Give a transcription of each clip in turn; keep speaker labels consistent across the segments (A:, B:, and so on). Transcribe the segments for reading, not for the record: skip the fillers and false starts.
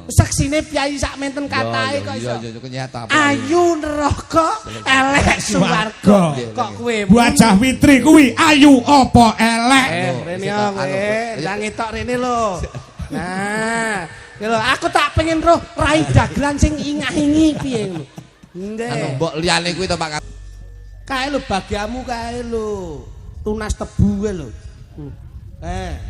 A: Saksine piyayi sak menten katahe kok iso. Ayu neraka, elek swarga. Kok kowe
B: Bocah Fitri kuwi ayu apa elek?
A: Rene yo kowe, ndang ngetok rene lho. Nah, lho aku tak pengen roh rai dagelan sing ingah-ingi piye ngono. Nggih.
C: Mbok liyane kuwi to Pak.
A: Kae lho bagiamu kae lho. Tunas tebu kae lho.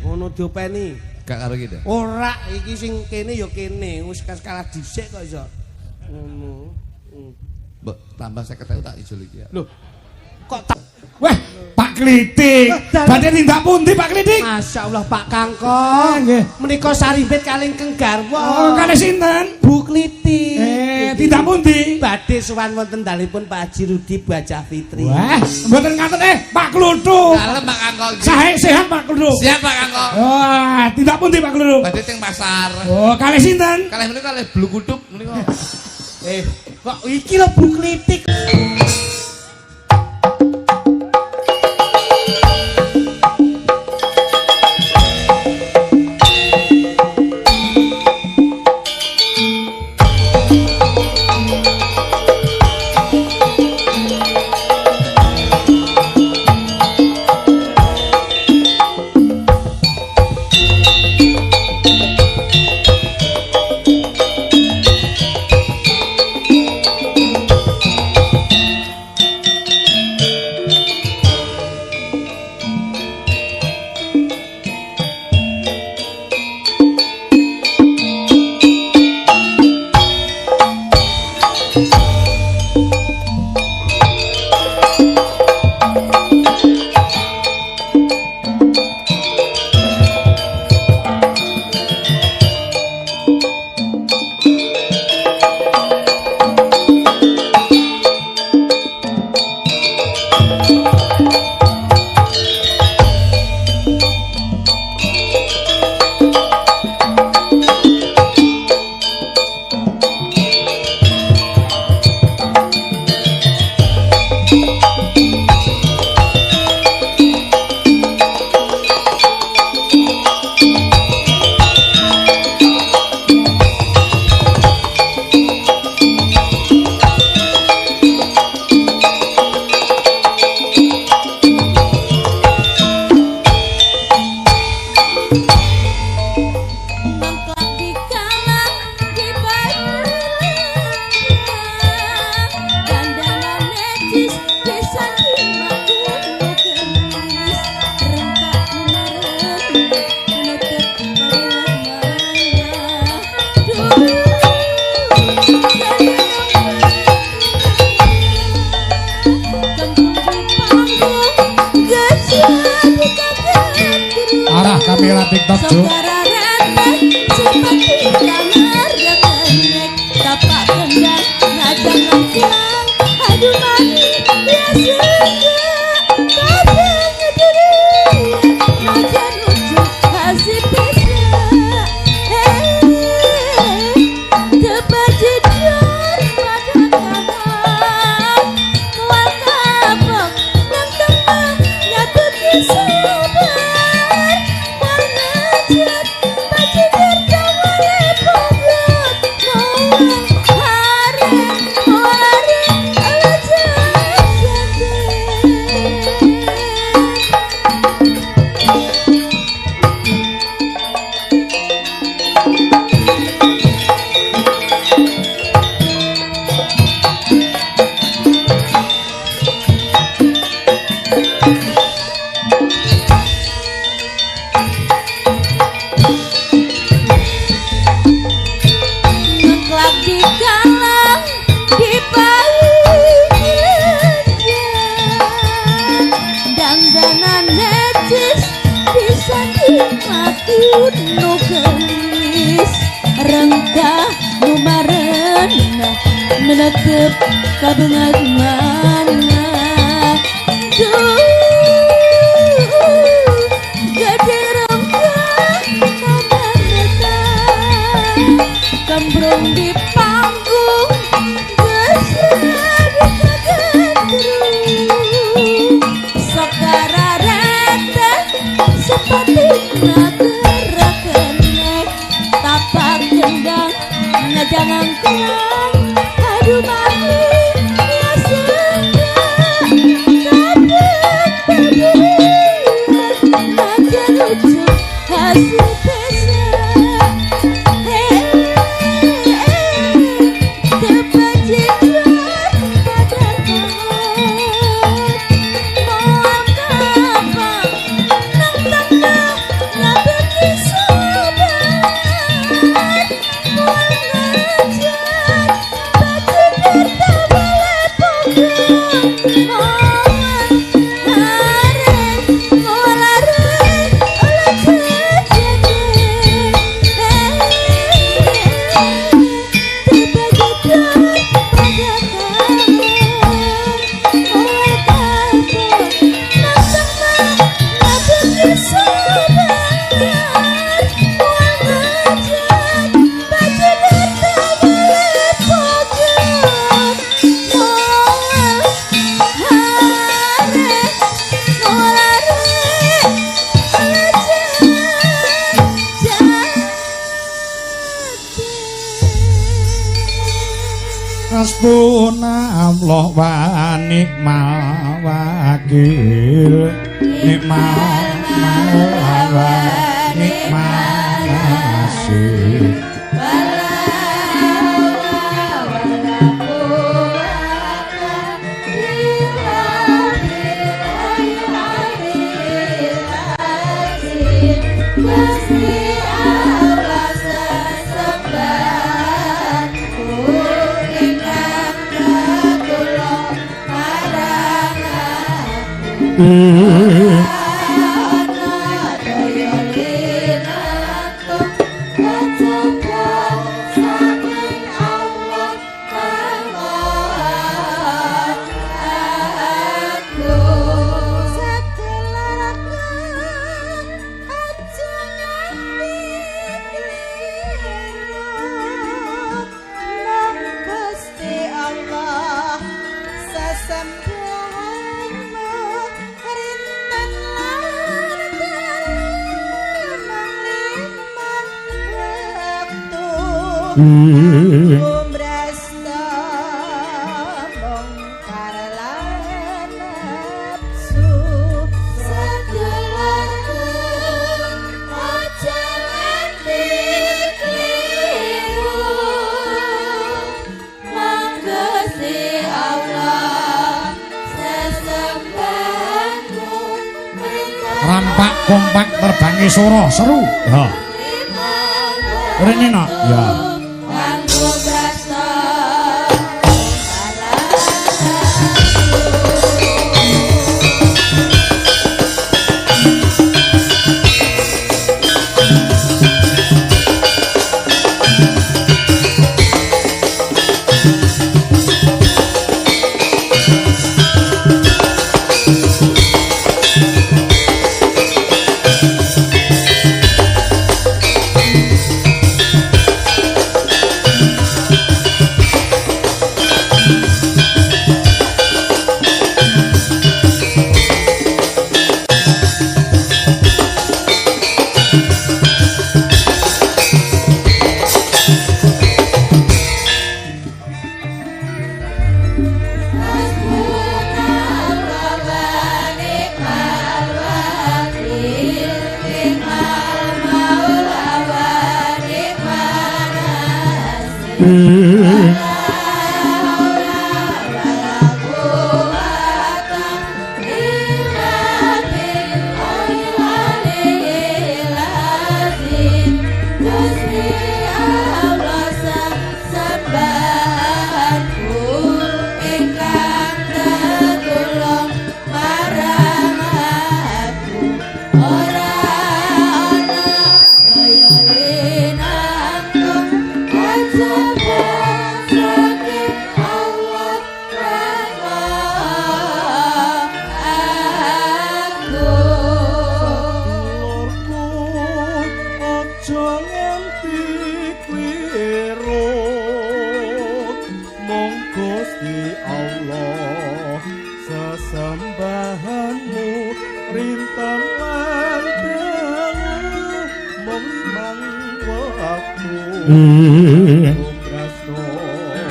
A: Ngono diopeni.
C: Gak karo gitu.
A: Ora, iki sing kene ya kene, wis kalah dhisik kok iso. Ngono.
C: Mbok tambah 50.000 tak ijol iki ya.
A: Lho. Kok tak
B: Wah, Pak Klitik. Badhe tindak pundi Pak Klitik?
A: Masyaallah Pak Kangkong.
B: Nggih.
A: Menika sarimbit kalih Keng Garwa.
B: Oh, kalih sinten?
A: Bu Klitik.
B: Tindak pundi?
A: Badhe sowan wonten dalipun Pak Haji Rudi Bocah Fitri.
B: Wah, mboten ngaten Pak Kluthuk.
C: Dalem Pak Kangkong.
B: Sae sehat Pak Kluthuk.
C: Siap Pak Kangkong.
B: Wah, tindak pundi Pak Kluthuk?
C: Badhe teng pasar.
B: Oh, kalih sinten?
C: Kalih menika kalih Blu Kuduk menika.
A: Kok iki lho Bu Klitik.
B: Kamera TikTok Jo.
D: menetep kabungan mana gede rongga kamar datang kambrong di panggung gesah di kagendru sakara rete seperti nagerak kenek tapak Bajang angkang aduh mami ya senang kabeh berdiri aja lucu hasil pesa kebajikan pada kau mau kapan nang tengah ngabe kisoban mau ngajak baju kita boleh pokok mau arek mau lari oleh jejak
B: Hasbuna Allah wa ni'mal wakil ni'mal maula wa ni'mal nasir
D: Umbrasta bongkar lan nafsu sekelarku aja nganti keliru Gusti Allah sesembahanmu
B: rampak kompak terbangi soro seru ha rene nak ya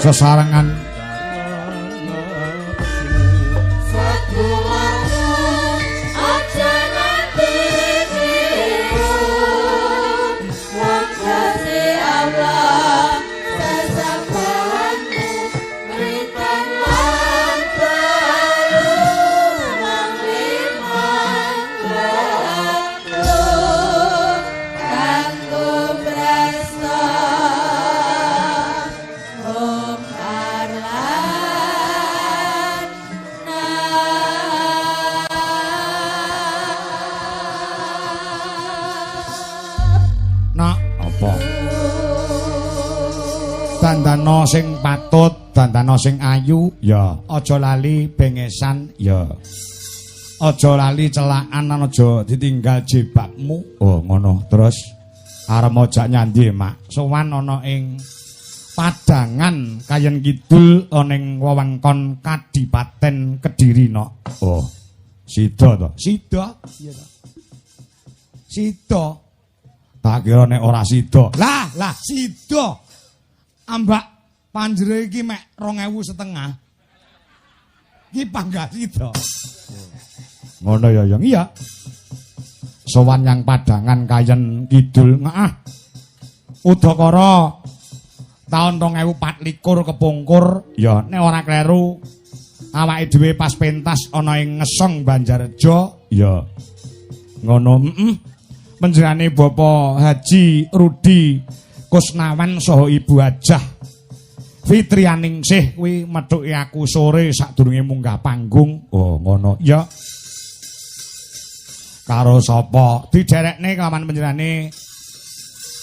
B: sesarengan dandana sing patut, dandana sing ayu, ya aja lali bengesan, ya aja lali celakan, aja ditinggal jebakmu. Oh ngono. Terus arep ojak nyandi mak sowan ana ing Padangan Kayen Kidul ana ing wewengkon Kadipaten Kediri nok. Oh sida to? Sida? Iya to. Sida. Tak kira nek ora sida. Lah sida. Ambak panjere iki mek 2.500. Iki panggah sida. Ngono ya yang iya. Sowan yang Padangan Kayen Kidul ngaah. Udakara taun 2024 kepungkur ya nek ora kleru awake dhewe pas pentas ana ing Ngesong Banjarjo ya. Ngono panjenengane Bapak Haji Rudi Kusnawan saha Ibu Hajah Fitrianingsih kuwi methuke aku sore sadurunge munggah panggung. Oh ngono ya. Karo sapa diderekne kelawan panjenengane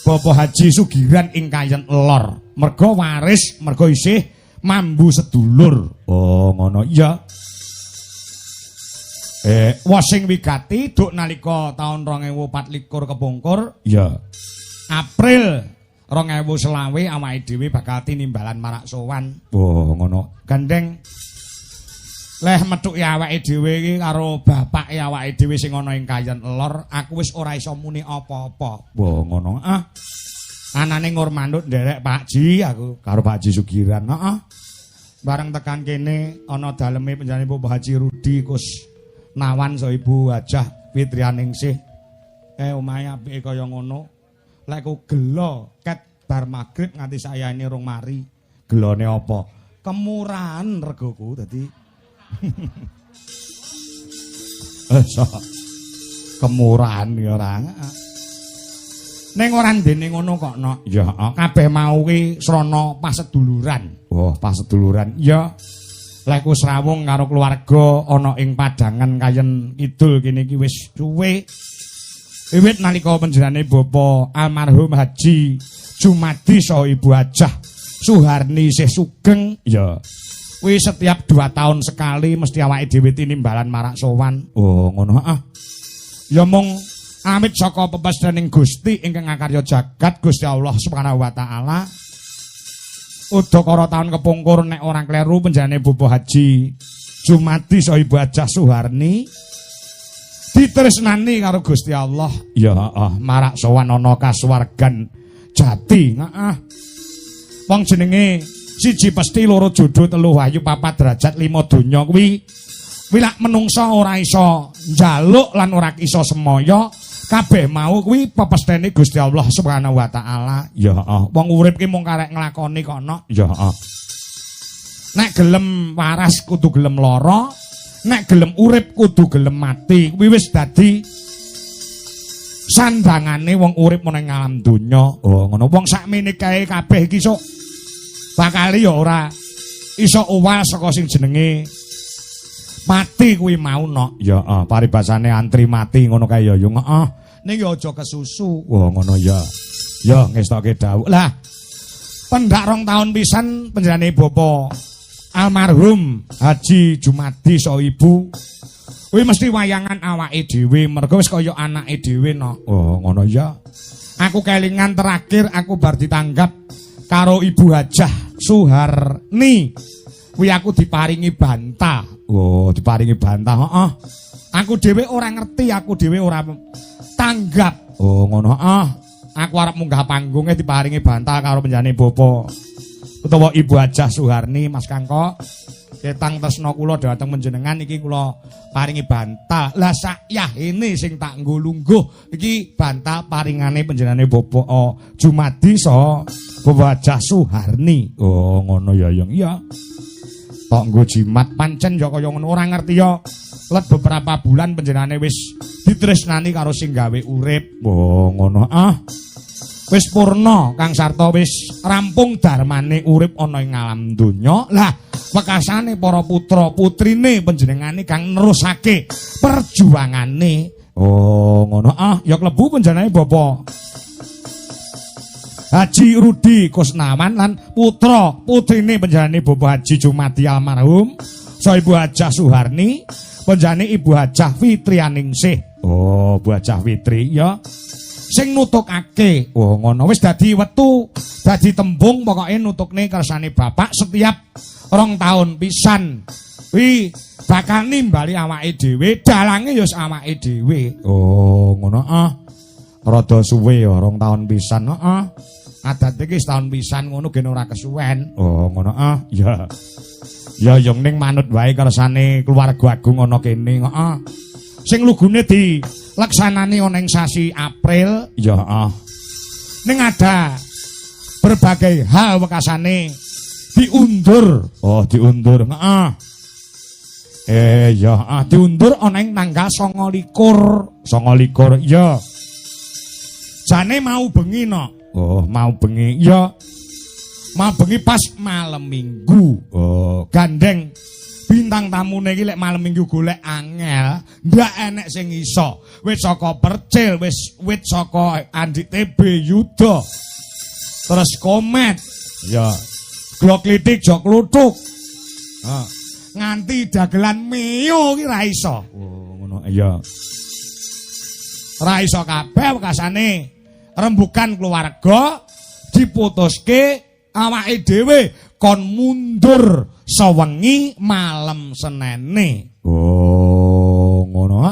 B: Bapak Haji Sugiran ing Kayen Lor. Merga waris, merga isih mambu sedulur. Oh ngono ya. Wasing wigati duk nalika taun 2024 kepungkur ya. April 2020 awake dhewe bakal tinimbalan marak sowan. Oh ngono. Gandeng leh methuke awake dhewe iki karo bapake awake dhewe sing ana ing Kayen Lor, aku wis ora iso muni apa-apa. Oh ngono. Anane ngurmandut nderek Pak Ji aku karo Pak Ji Sugiran. Bareng tekan kene ana daleme panjenengane Bapak Haji Rudi Kusnawan saha Ibu Hajah Fitrianingsih. Omahe apike kaya ngono. Lek ku gelo ket bar magrib nganti sayane rong mari. Gelone apa? Kemurahan regoku dadi. Kemurahan ya ora. Ning ora ndene ngono kok nok. Ya, kabeh mau ki srana paseduluran. Oh, paseduluran. Ya. Lek ku srawung karo keluarga ana ing Padangan Kayen Kidul kene iki wis suwe. Wiwit nalika panjenengane Bapak almarhum Haji Jumadi saha Ibu Hajah Suharni isih sugeng ya. Kuwi setiap 2 tahun sekali mesti awake dhewe tinimbalan marak sowan. Oh ngono ya mung amit saka pepesdening Gusti ingkang ngakarya jagat Gusti Allah Subhanahu wa taala. Udakara taun kepungkur nek ora kleru panjenengane Bapak Haji Jumadi saha Ibu Hajah Suharni ditresnani karo Gusti Allah ya marak sowan ana kasuwargan jati. Wong jenenge 1 pesti 2 judul 3 wahyu 4 derajat 5 donya kuwi lak menungsa ora iso njaluk lan ora iso semaya kabeh mau kuwi pepestene Gusti Allah Subhanahu wa taala ya. Wong urip ki mung karek nglakoni kono ya. Nek gelem waras kudu gelem lara. Nek gelem urip kudu gelem mati. Kuwi wis dadi sandangane wong urip ning alam donya. Oh ngono. Wong sakmene kae kabeh iki sok bakal ya ora iso uwal saka sing jenenge mati kuwi mau nok. Ya paribasane antri mati ngono kae ya yo. Ning ya aja kesusu. Oh ngono ya. Ya ngestoke dawuh. Lah pendak 2 tahun pisan panjenengane Bapak almarhum Haji Jumadi saha Ibu kuwi mesti wayangan awake dhewe mergo wis kaya anake dhewe no. Oh ngono ya. Aku kelingan terakhir aku bar ditanggap karo Ibu Hajah Suharni kuwi aku diparingi bantah. Oh diparingi bantah. Aku dhewe ora ngerti, aku dhewe ora tanggap. Oh ngono. Aku arep munggah panggungnya diparingi bantah karo panjenengane Bapak utawa Ibu Hajah Suharni Mas Kangko ketang tresna kula dhateng panjenengan iki kula paringi bantal. Lah sakyahene sing tak nggo lungguh iki bantal paringane panjenengane Bapak Jumadi saha Bapak Hajah Suharni. Oh ngono ya Yung. Iya. Tok nggo jimat pancen ya kaya ngono ora ngerti ya. Let beberapa bulan panjenengane wis ditresnani karo sing gawe urip. Oh ngono wis purna Kang Sarta wis rampung darmane urip ana ing alam donya. Lah wekasane para putra putrine panjenengane kang nerusake perjuangane. Oh ngono ya klebu panjenengane Bapak Haji Rudi Kusnawan lan putra putrine panjenengane Bapak Haji Jumadi almarhum saha Ibu Hajah Suharni panjenengane Ibu Hajah Fitrianingsih. Oh Bu Hajah Fitri ya sing nutukake. Oh ngono wis dadi wetu dadi tembung pokoke nutukne kersane bapak setiap 2 tahun pisan kuwi bakal nimbali awake dhewe dalange ya awake dhewe. Oh ngono rada suwe ya 2 tahun pisan. Adat iki setahun pisan ngono gen ora kesuwen. Oh ngono ya ya Yung ning manut wae kersane keluarga agung ana kene. Sing lugune di laksanane ana ing sasi April ya ning ada berbagai hal wekasane diundur. Oh diundur ya diundur ana ing tanggal 29 ya jane mau bengi no. Oh mau bengi ya mau bengi pas malam minggu. Oh gandeng bintang tamune iki lek malam minggu golek angel, ndak enek sing iso. Wis saka Percil, wis wit saka Andi TB Yuda. Terus Komet. Ya. Glok Klitik jok kluthuk. Nganti dagelan Mio iki ra iso. Oh, ngono ya. Ra iso kabeh wekasane rembugan keluarga diputuske awake dhewe kon mundur sewengi malam Senene. Oh, ngono.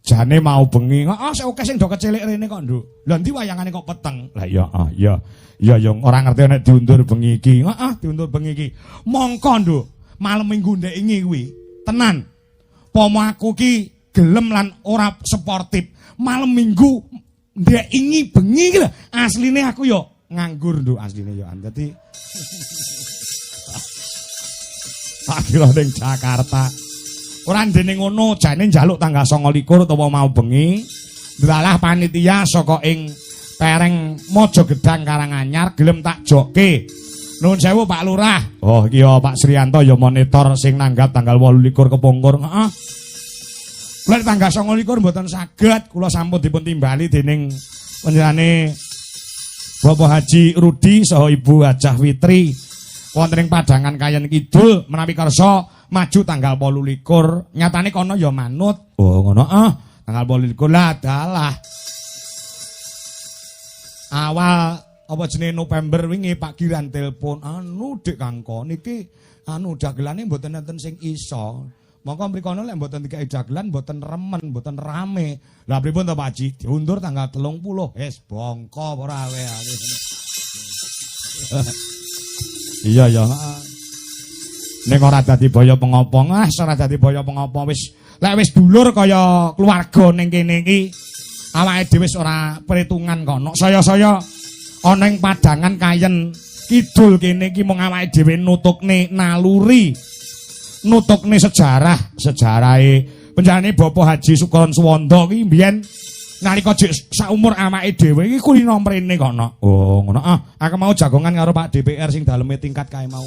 B: Jane mau bengi. Sik oke sing do kecilik rene kok, Nduk. Lah ndi wayangane kok peteng? Lah ya, ya Yung ora ngerti nek diundur bengi iki. Diundur bengi iki. Mongko, Nduk, malam Minggu ndek ingi kuwi. Tenan. Pomo aku ki gelem lan ora sportif. Malam Minggu ndek ingi bengi iki lho. Asline aku yo nganggur, Nduk, asline yo. Dadi akhirnya ning Jakarta. Ora ndene ngono, jane njaluk tanggal 29 utawa mau bengi. Ndalah panitia saka ing Pereng Mojogedang Karanganyar gelem tak jokke. Nuwun sewu Pak Lurah. Oh iki ya Pak Sriyanto ya monitor sing nanggap tanggal 28 kepungkur. Lek tanggal 29 mboten saged kula sampun dipun timbali dening panjenengane Bapak Haji Rudi saha Ibu Hajah Fitri wonten ing Padangan Kayen Kidul menawi kersa maju tanggal 28. Nyatane kono ya manut. Oh ngono tanggal 28 lah dalah. Awal apa jenenge November wingi Pak Giran telepon, Dik Kangko niki dagelane mboten enten sing iso. Mongko mrikono lek mboten dikai dagelan mboten remen, mboten rame. Lah pripun to Pak Haji? Diundur tanggal 30. Bongko ora wae. Iya ya. Ning ora dadi boyo pengopong, ora dadi boyo pengopong wis lek wis dulur kaya keluarga ning kene iki awake dhewe wis ora perhitungan kono. Saya-saya ana ing Padangan Kayen Kidul kene iki mung awake dhewe nutukne naluri, nutukne sejarahe panjenengane Bapak Haji Sukron Suwanda iki mbiyen nalika jek saumur awake dhewe iki kulino mrene kono. Oh ngono. Aku mau jagongan karo Pak DPR sing daleme tingkat kae mau.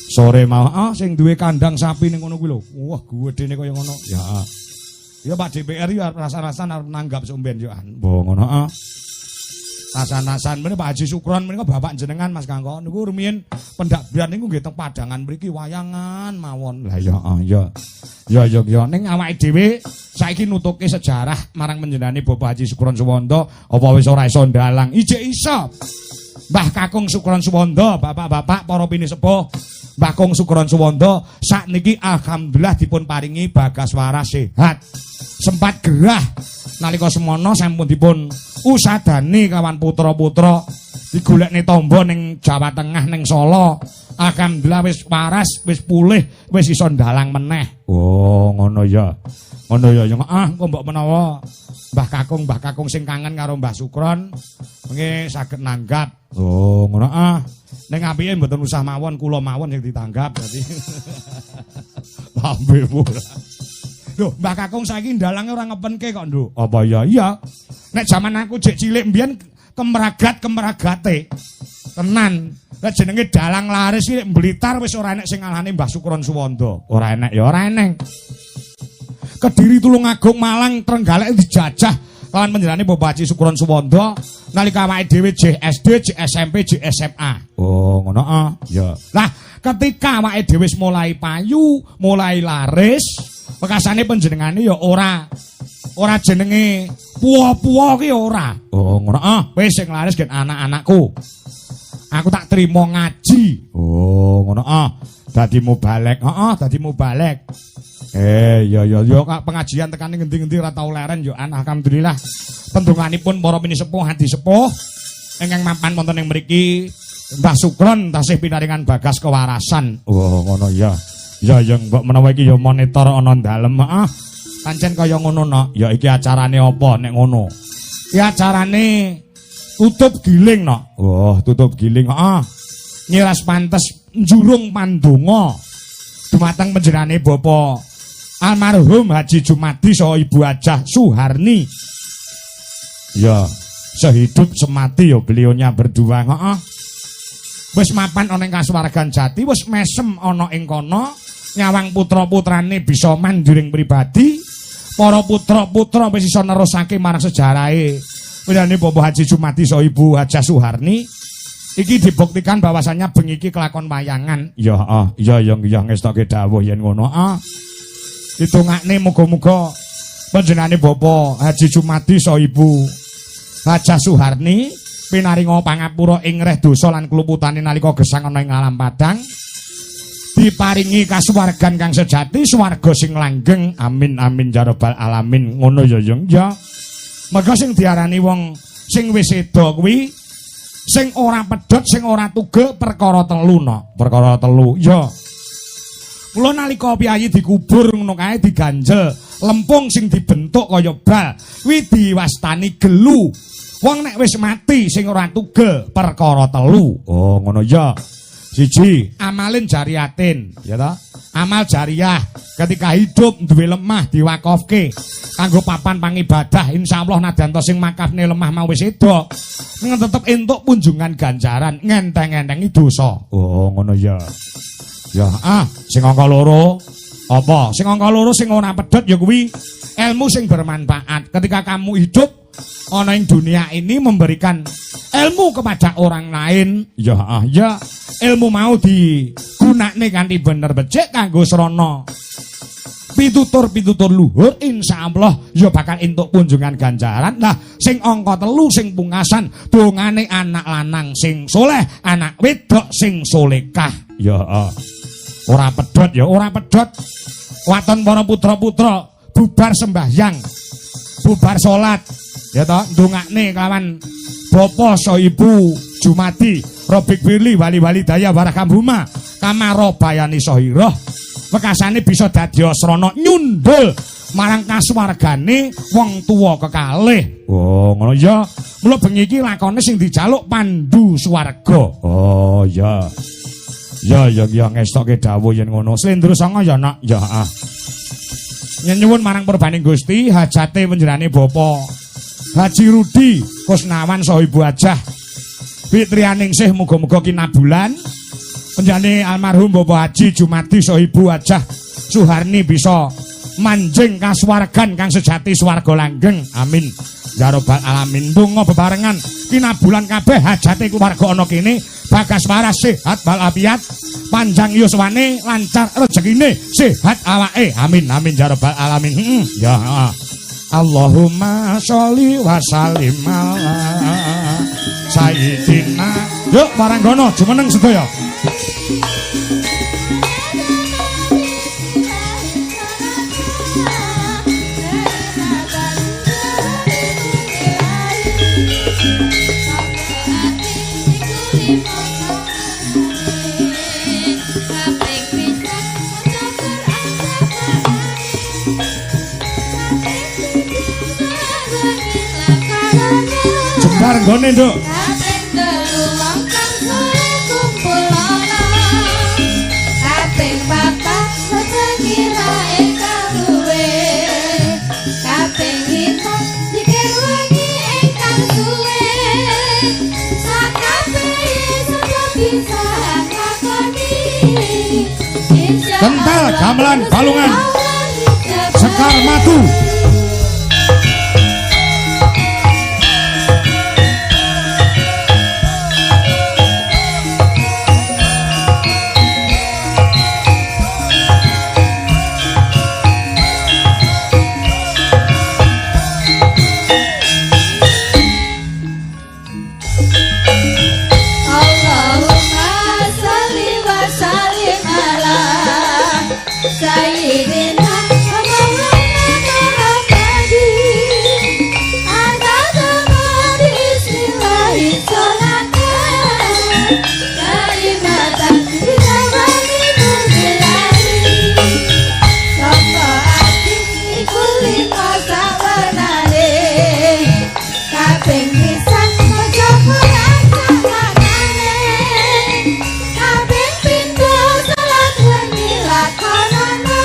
B: Sore mau sing duwe kandang sapi ning ngono kuwi lho. Wah, gedene kaya ngono. Ya. Ya Pak DPR ya rasa-rasan arep nanggap somben yo. Mbok ngono. Rasan-rasan meneh Pak Haji Sukron menika bapak jenengan Mas Kangko niku rumiyin pendakbian niku nggih teng Padangan mriki wayangan mawon. Lah ya. Ya ning awake dhewe saiki nutuke sejarah marang panjenengane Bapak Haji Sukron Suwanda apa wis ora iso ndalang? Ijek iso. Mbah Kakung Sukron Suwanda, bapak-bapak para pinisepuh Mbah Kung Sukron Suwanda sakniki alhamdulillah dipun paringi bagas waras sehat. Sempat gerah nalika semono sampun dipun usadani kawan putra-putra digolekne tombo ning Jawa Tengah ning Solo. Alhamdulillah wis waras, wis pulih, wis iso ndalang meneh. Oh, ngono ya. Ngono ya, kok mbok menawa Mbah Kakung sing kangen karo Mbah Sukron nggih saged nanggap. Oh, ngono ning apike mboten usah mawon, kula mawon sing ditanggap dadi. Pambemu. Lho, Mbah Kakung saiki ndalange ora ngepenke kok, Nduk. Apa ya? Iya. Nek jaman aku jek cilik mbiyen kemeragate. Tenan. Lah jenenge dalang laris iki Blitar wis ora enek sing ngalahane Mbah Sukron Suwanda. Ora enek ya ora enek. Kediri Tulungagung Malang Trenggalek dijajah kawan panjenengane Bapak Haji Sukron Suwanda nalika awake dhewe jek SD, jek SMP, jek SMA. Oh, ngono ya. Lah ketika awake dhewe wis mulai payu, mulai laris, bekasane panjenengane ya ora jenenge puwa-puwa ki ora. Oh, ngono wis sing laris gen anak-anakku. Aku tak terima ngaji. Oh, ngono dadi mubalek. Dadi mubalek. Ya Kak pengajian tekan ngendi-ngendi ora tau leren yo alhamdulillah. Pendonganipun para pinisepuh hadi sepuh ingkang mapan wonten ing mriki Mbah Sukron tasih pinaringan bagas kewarasan. Oh, ngono ya. Ya mbok menawa iki ya monitor ana dalem. Pancen kaya ngono nok. Ya iki acarane apa nek ngono? Iki acarane tutup giling nok. Oh, tutup giling. Nyiras pantes njurung pandonga dumateng panjenengane Bapak almarhum Haji Jumadi saha Ibu Hajah Suharni. Ya, sehidup semati ya beliaunya berdua. Wis mapan ana ing kasuwargan jati, wis mesem ana ing kono, nyawang putra-putrane bisa mandiring pribadi. Para putra-putra wis iso nerusake marang sejarahe. Panjenengane Bapak Haji Jumadi saha Ibu Hajah Suharni. Iki dibuktikan bahwasannya bengi iki kelakon wayangan. Ya ngestoke dawuh yen ngono. Ditungakne muga-muga panjenengane Bapak Haji Jumadi saha Ibu Hajah Suharni pinaringa pangapura ing reh dosa lan keluputane nalika gesang ana ing alam padang. Diparingi kasuwargan kang sejati, swarga sing langgeng. Amin amin ya rabbal alamin. Ngono ya ya. Maka sing diarani wong sing wis seda kuwi sing ora pedhot, sing ora tugel perkara telu no. Perkara telu. Ya. Kula nalika piyayi dikubur ngono kae diganjel, lempung sing dibentuk kaya bal, kuwi diwastani gelu. Wong nek wis mati sing ora tugel perkara telu. Oh, ngono ya. Siji, amalin jariatin, ya ta? Amal jariah ketika hidup duwe lemah diwakofke kanggo papan pangibadah, insyaallah nadanto sing makafne lemah mau wis seda tetep entuk punjungan ganjaran ngenteng-entengi dosa. Oh, ngono ya. Ya, sing angka loro apa? Sing angka loro sing ora pedhot ya kuwi ilmu sing bermanfaat. Ketika kamu hidup ana ing dunia ini memberikan ilmu kepada orang lain, ya ilmu mau digunakne kanthi bener becik kanggo srana pitutur luhur, insyaallah ya bakal entuk punjungan ganjaran. Nah, sing angka 3 sing pungkasan dongane anak lanang sing soleh, anak wedok sing solekah. Ya ora pedhot ya, ora pedhot. Waton para putra-putra bubar sembahyang, bubar salat, ya toh ndongakne kawan Bapak saha Ibu Jumadi, Robik Firly, wali-wali daya barakam huma, kamaro bayani sohiroh. Wekasane bisa dadi asrana nyundul marang kasuwargane wong tuwa kekalih. Oh, ngono ya. Mula bengi iki lakone sing dijaluk pandu swarga. Oh, ya. Ya ngestoke dawuh yen ngono. Slendra sanga ya nak. Ya. Nyuwun marang purbaning Gusti hajate panjenengane Bapak Haji Rudi Kusnawan saha Ibu Hajah Fitrianingsih muga-muga kinabulan. Panjenengane almarhum Bapak Haji Jumadi saha Ibu Hajah Suharni bisa manjing kasuwargan kang sejati swarga langgeng. Amin ya rabbal alamin. Donga bebarengan kinabulan kabeh hajate keluarga ana kene bagas waras sehat walafiat, panjang yuswane, lancar rezekine, sehat awake. Amin amin ya rabbal alamin. Ya Allahumma sholli wa sallim ala sayyidina. Yuk paranggono jumeneng sedaya. Parenggone, Nduk.
D: Kaping telu wong kang suwe kumpul ana. Kaping papat sejengira ingkang luwe. Kaping lima dikir wengi ingkang suwe. Sakabehe sapa bisa ngakoni.
B: Kental gamelan balungan. Sekar matu.
D: Allahumma shalli wa sallim ala sayyidina Maulana Muhammadin. Adada bismillahirrahmanirrahim. Kalimatan bidawani mubilani. Sapa ati iku lima sawanane. Kaping pisan mojo Quran samanane. Kaping pindho salat wengi lakonono.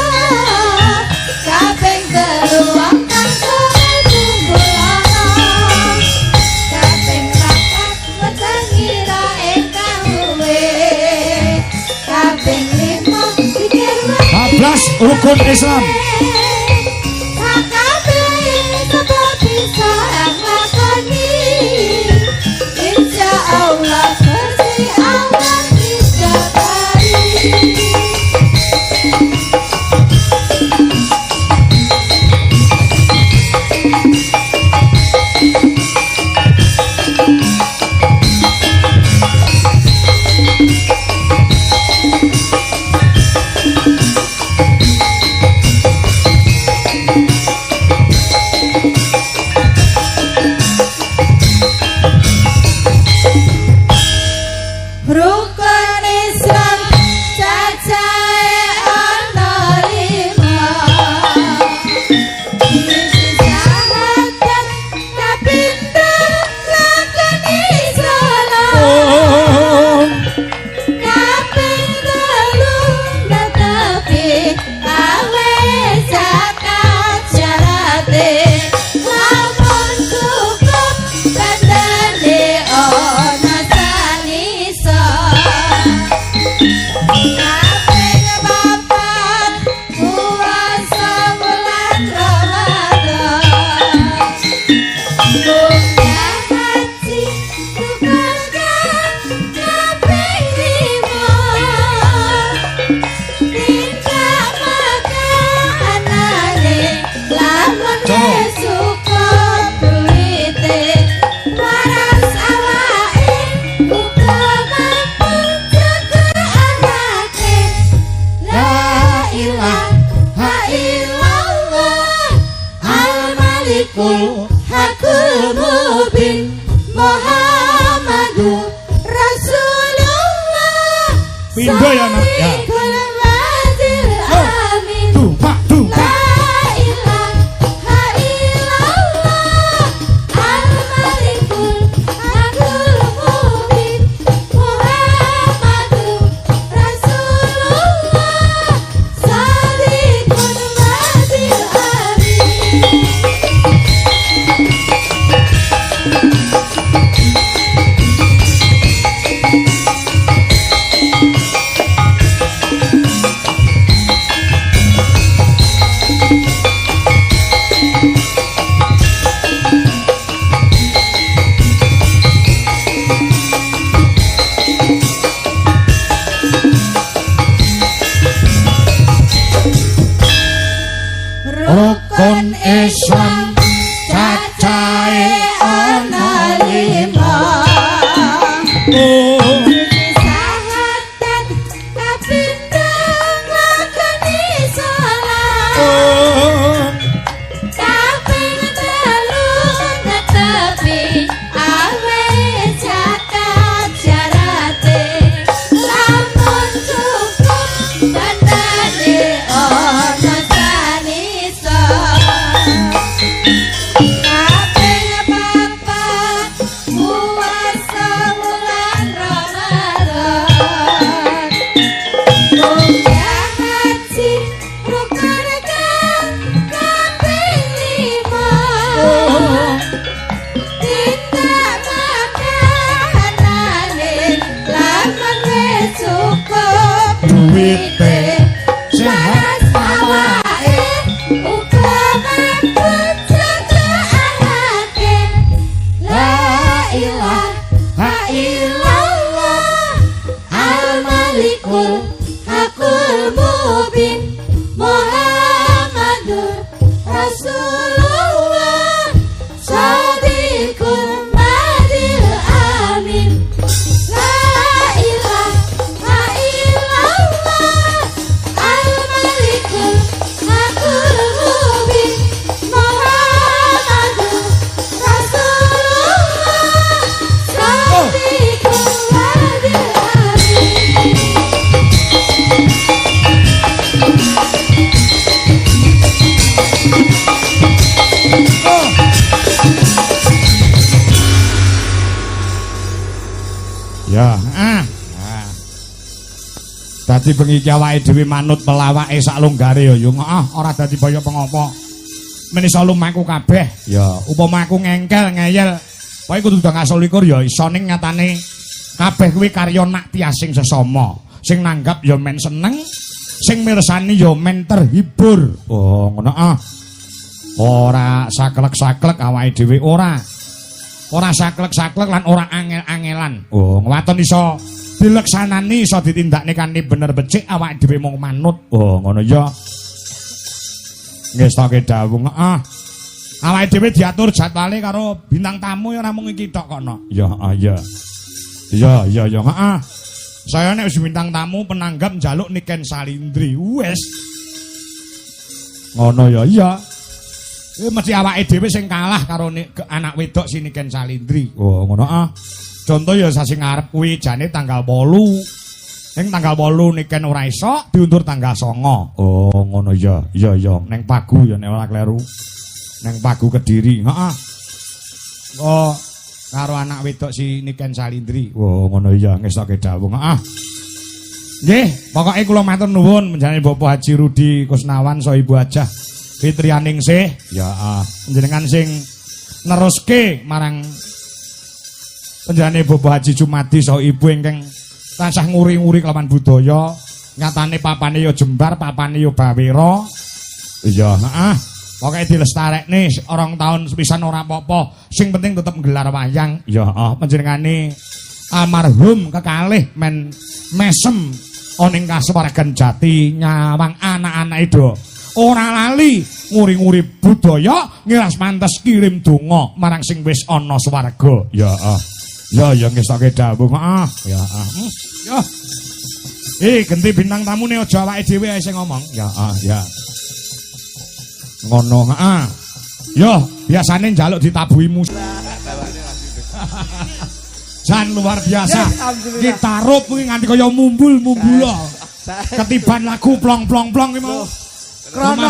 D: Kaping telu wong kang suwe kumpul ana. Kaping papat wetangira ingkang luwe. Kaping lima pikir wengi
B: 14 rukun Islam.
D: sakabehe sapa bisa nglakoni. Insyaallah Gusti Allah dijabari. Rukun Islam cacahe ana 5. Siji syahadat kapindho lakoni salat. Kaping telu netepi awe zakat syarate. Lamun cukup bandane ana sanisa. Kaping papat puasa bulan Ramadan. Munggah haji rukunkan kaping 5. Tindak makanane lamun wis cukup duwite. Waras awake uga mampu jaga anake. La ilaha illallah al-malikul hakul mubin Muhammadur Rasulullah.
B: Pindho ya, Nak, ya.
D: Salikul wazir amin.
B: Tupak, tupak.
D: La ilaha illallah al-malikul hakul mubin Muhammadur Rasulullah. Salikul wazir amin.
B: iya. Dadi bengi iki awake dhewe manut pelawake sak longgare ya ora dadi baya pengopo. Men iso lumaku kabeh ya upama aku ngengkel ngeyel wae kudu ndang 21 ya iso ning nyatane kabeh kuwi karya nak tiasing sesama. Sing nanggap ya men seneng, sing mirsani ya men terhibur. Oh ngono Ora saklek-saklek awake dhewe ora. Ora saklek-saklek lan ora angel-angelan. Oh, waton iso dileksanani iso ditindakne kanthi bener becik awake dhewe mung manut. Oh, ngono ya. Ngestoke dawuh, awake dhewe diatur jadwale karo bintang tamu ya ora mung iki tok kono. Ya, iya. Iya, heeh. Saya nek wis bintang tamu penanggap njaluk Niken Salindri. Wes. Ngono ya, iya. Mesti awake dhewe sing kalah karo anak wedok si Niken Salindri. Oh, ngono Contoh ya sasi ngarep kuwi jane tanggal 8. Ning tanggal 8 Niken ora iso diundur tanggal 9. Oh, ngono ya. Iya. Ning Pagu ya nek ora kleru. Ning Pagu Kediri. Oh, karo anak wedok si Niken Salindri. Oh, ngono ya ngestoke dawuh. Nggih, pokoke kula matur nuwun menjane Bapak Haji Rudi Kusnawan saha Ibu Hajah Fitrianingsih ya panjenengan sing neruske marang panjenengane Bapak Haji Jumadi saha Ibu ingkang tansah nguri-nguri kelawan budaya nyatane papane ya jembar papane ya bawira iya pokoke dilestarekne orang tahun sepisan ora apa-apa sing penting tetep nggelar wayang ya panjenengane almarhum kekalih men mesem oning kasuwargan Jati nyawang anak-anak itu ora lali nguri-nguri budaya ngiras pantes kirim donga marang sing wis ana swarga ya ngestoke dawuh ya genti bintang tamune aja awake dhewe ae sing ngomong ya ngono ya biasane njaluk ditabuhi musik jan luar biasa kita rup kuwi nganti kaya mumbul-mumbul ketiban lagu plong-plong-plong ki mau krono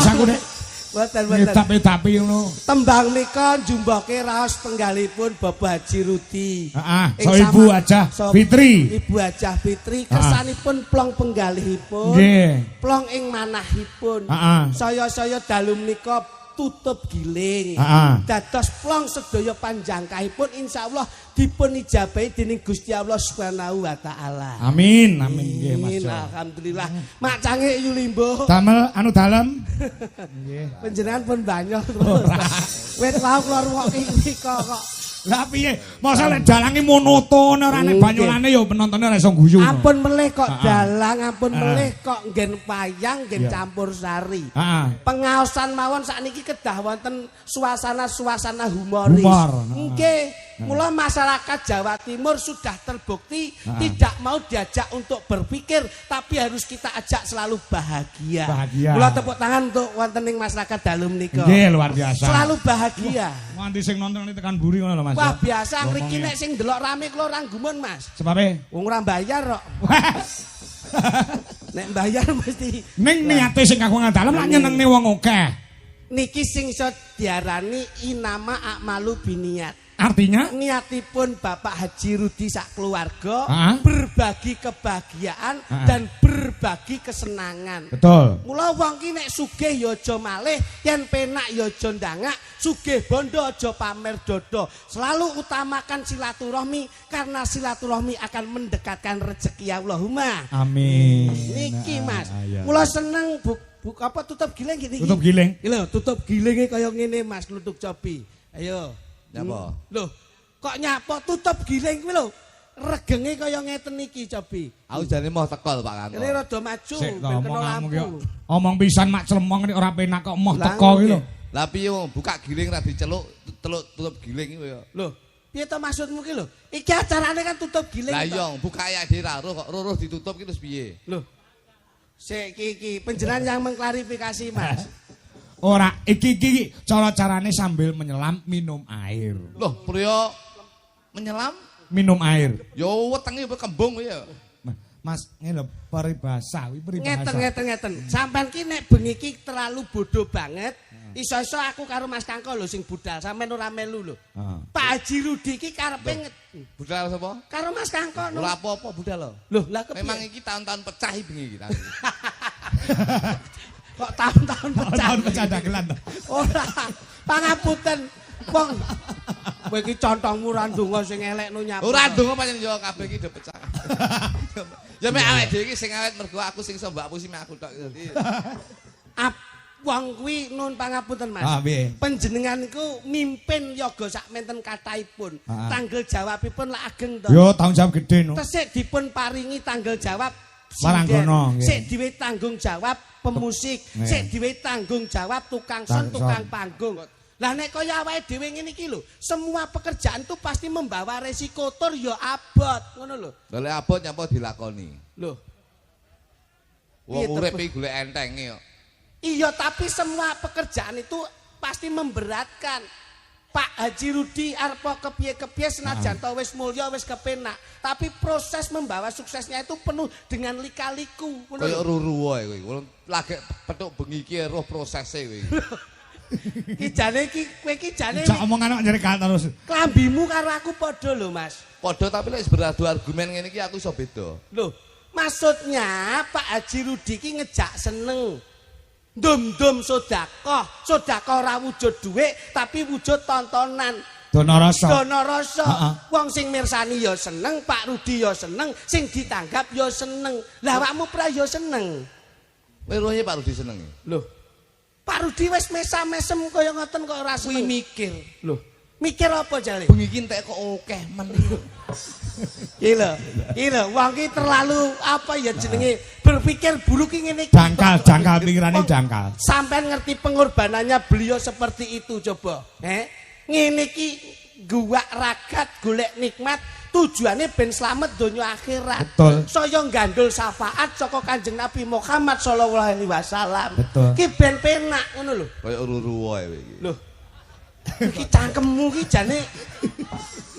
B: Mboten. Tapi ngono. Tembang nika njumboke raos penggalipun Bapak Haji Rudi. Heeh. So Ibu Hajah Fitri. Ibu Hajah Fitri kesanipun plong penggalihipun. Nggih. Plong ing manahipun. Saya dalem nika tutup giling. Dados plong sedaya panjangkahipun insyaallah dipun ijabahi dening Gusti Allah Subhanahu wa taala. Amin. Nggih Mas. Alhamdulillah. Mak Canggih Yulimbo. Damel anu dalem. Nggih. Panjenengan pun banyak. Wit wau kula ruwokke nika kok. Lah piye? Masa lek dalange monoton ora nek banyolane ya penontonnya ora iso guyu. Ampun melih kok dalang, ampun melih kok nggen payang, nggen campur sari. Pengaosan mawon sakniki kedah wonten suasana-suasana humoris. Nggih. Mula masyarakat Jawa Timur sudah terbukti tidak mau diajak untuk berpikir tapi harus kita ajak selalu bahagia. Mula tepuk tangan untuk wonten ing masyarakat dalem nika. Nggih, luar biasa. Selalu bahagia. Nganti sing nonton tekan buri ngono lho Mas. Wah, biasa mriki nek sing ndelok rame kula ora gumun Mas. Sebabe wong ora bayar kok. Nek bayar mesti ning niate sing kanggo dalem lak nyenengne wong akeh. Niki sing iso diarani inama a'malu biniat. Artinya niatipun Bapak Haji Rudi sak keluarga berbagi kebahagiaan dan berbagi kesenangan. Betul. Mula wong ki nek sugih ya aja malih, yen penak ya aja ndangak, sugih bondo aja pamer dodo. Selalu utamakan silaturahmi karena silaturahmi akan mendekatkan rezeki Allahumma. Amin. Niki Mas. Mula seneng buka apa tutup giling gini. Tutup giling. Iki lho, tutup gilinge kaya ngene Mas Kluthuk Cobi. Ayo. Nyapa? Loh, kok nyapa tutup giling kuwi lho. Regenge kaya ngeten iki, Cobi. Aku jane mau teko Pak Kanto. Ini rada maju ben kena lampu. Omong pisan mak clemong nek ora penak kok moh teko iki lho. Lah piye buka giling ra diceluk, tutup giling iki ya. Loh, piye to maksudmu ki lho? Iki acarane kan tutup giling. Lah iya, buka ayak dhewe ra kok ruruh ditutup ki terus piye? Loh. Sik iki panjenengan yang mengklarifikasi, Mas. Ora, iki cara-carane sambil menyelam minum air. Loh, priya menyelam minum air. Yo wetenge kembung ya. Mas, ngene lho peribahasa, peribahasa. Ngeten. Sampeyan ki nek bengi iki terlalu bodoh banget. Iso-iso aku karo Mas Kangko lho sing budal, sampean ora melu lho.
A: Pak Haji Rudi iki karepe
C: Budal sapa?
A: karo Mas Kangko.
C: Ora apa-apa budal lho.
A: Loh, lah kepiye?
C: Memang iki tahun-tahun pecah iki bengi iki.
A: Kok tahun-tahun pecah.
B: Tahun pecah dagelan.
A: Ora. Pangapunten. Wong kowe iki contongmu ra ndonga sing elekno nyapu.
C: Ora ndonga pancen yo kabeh iki do pecah. Ya mek awake dhewe iki sing awet mergo aku sing iso mbak pusi mek aku tok.
A: Wong kuwi nun pangapunten Mas.
B: Ah, piye?
A: Panjenengan iku mimpin yoga sakmenten kathahipun. Tanggal jawabipun lak ageng to.
B: Yo tanggung jawab gede no.
A: Tesik dipun paringi tanggal jawab
B: Maranggono, nggih.
A: sik dhewe tanggung jawab pemusik, sik dhewe tanggung jawab tukang son, tukang panggung. Lah nek kaya awake dhewe ngene iki lho, semua pekerjaan tuh pasti membawa resiko tur ya abot, ngono lho.
C: Dole abot nyapa dilakoni.
A: Lho.
C: Wong urip iki golek entenge kok.
A: Iya, tapi semua pekerjaan itu pasti memberatkan. Pak Haji Rudi arep kepiye-kepiye senajan to wis mulya wis kepenak, tapi proses membawa suksesnya itu penuh dengan lika-liku.
C: Kaya ruru wae kowe. Lagi petuk bengi iki roh prosese kowe.
A: Ki jane iki kowe iki jane
B: Jak omongan kok nyerikat terus.
A: klambimu karo aku padha lho, Mas.
C: Padha tapi lek beradu argumen ngene iki aku iso beda.
A: Loh, maksudnya Pak Haji Rudi ki ngejak seneng. Dum-dum sedekah, sedekah ora wujud dhuwit tapi wujud tontonan.
B: Dono rasa.
A: Dono rasa. Wong sing mirsani ya seneng, Pak Rudi ya seneng, sing ditanggap ya seneng. Lah awakmu pra ya seneng.
C: Kowe rohe Pak Rudi seneng.
A: Loh. Pak Rudi wis mesam-mesem kaya ngoten kok ora
C: Kuwi
A: seneng.
C: mikir.
A: Loh, mikir apa jale?
C: Bengi iki entek kok akeh men.
A: Iki lho, wong ki terlalu apa ya jenenge berpikir buruk ki ngene iki.
B: Jangkal pikirane jangkal.
A: Sampean ngerti pengorbanannya beliau seperti itu coba. Ngene iki guwak ragat golek nikmat tujuannya ben slamet donya akhirat.
B: Betul.
A: Saya gandul syafaat saka Kanjeng Nabi Muhammad sallallahu alaihi wasallam.
B: Betul.
A: Ki ben penak ngono lho.
C: Kaya ruru wae kowe iki.
A: Lho. Iki cangkemmu ki jane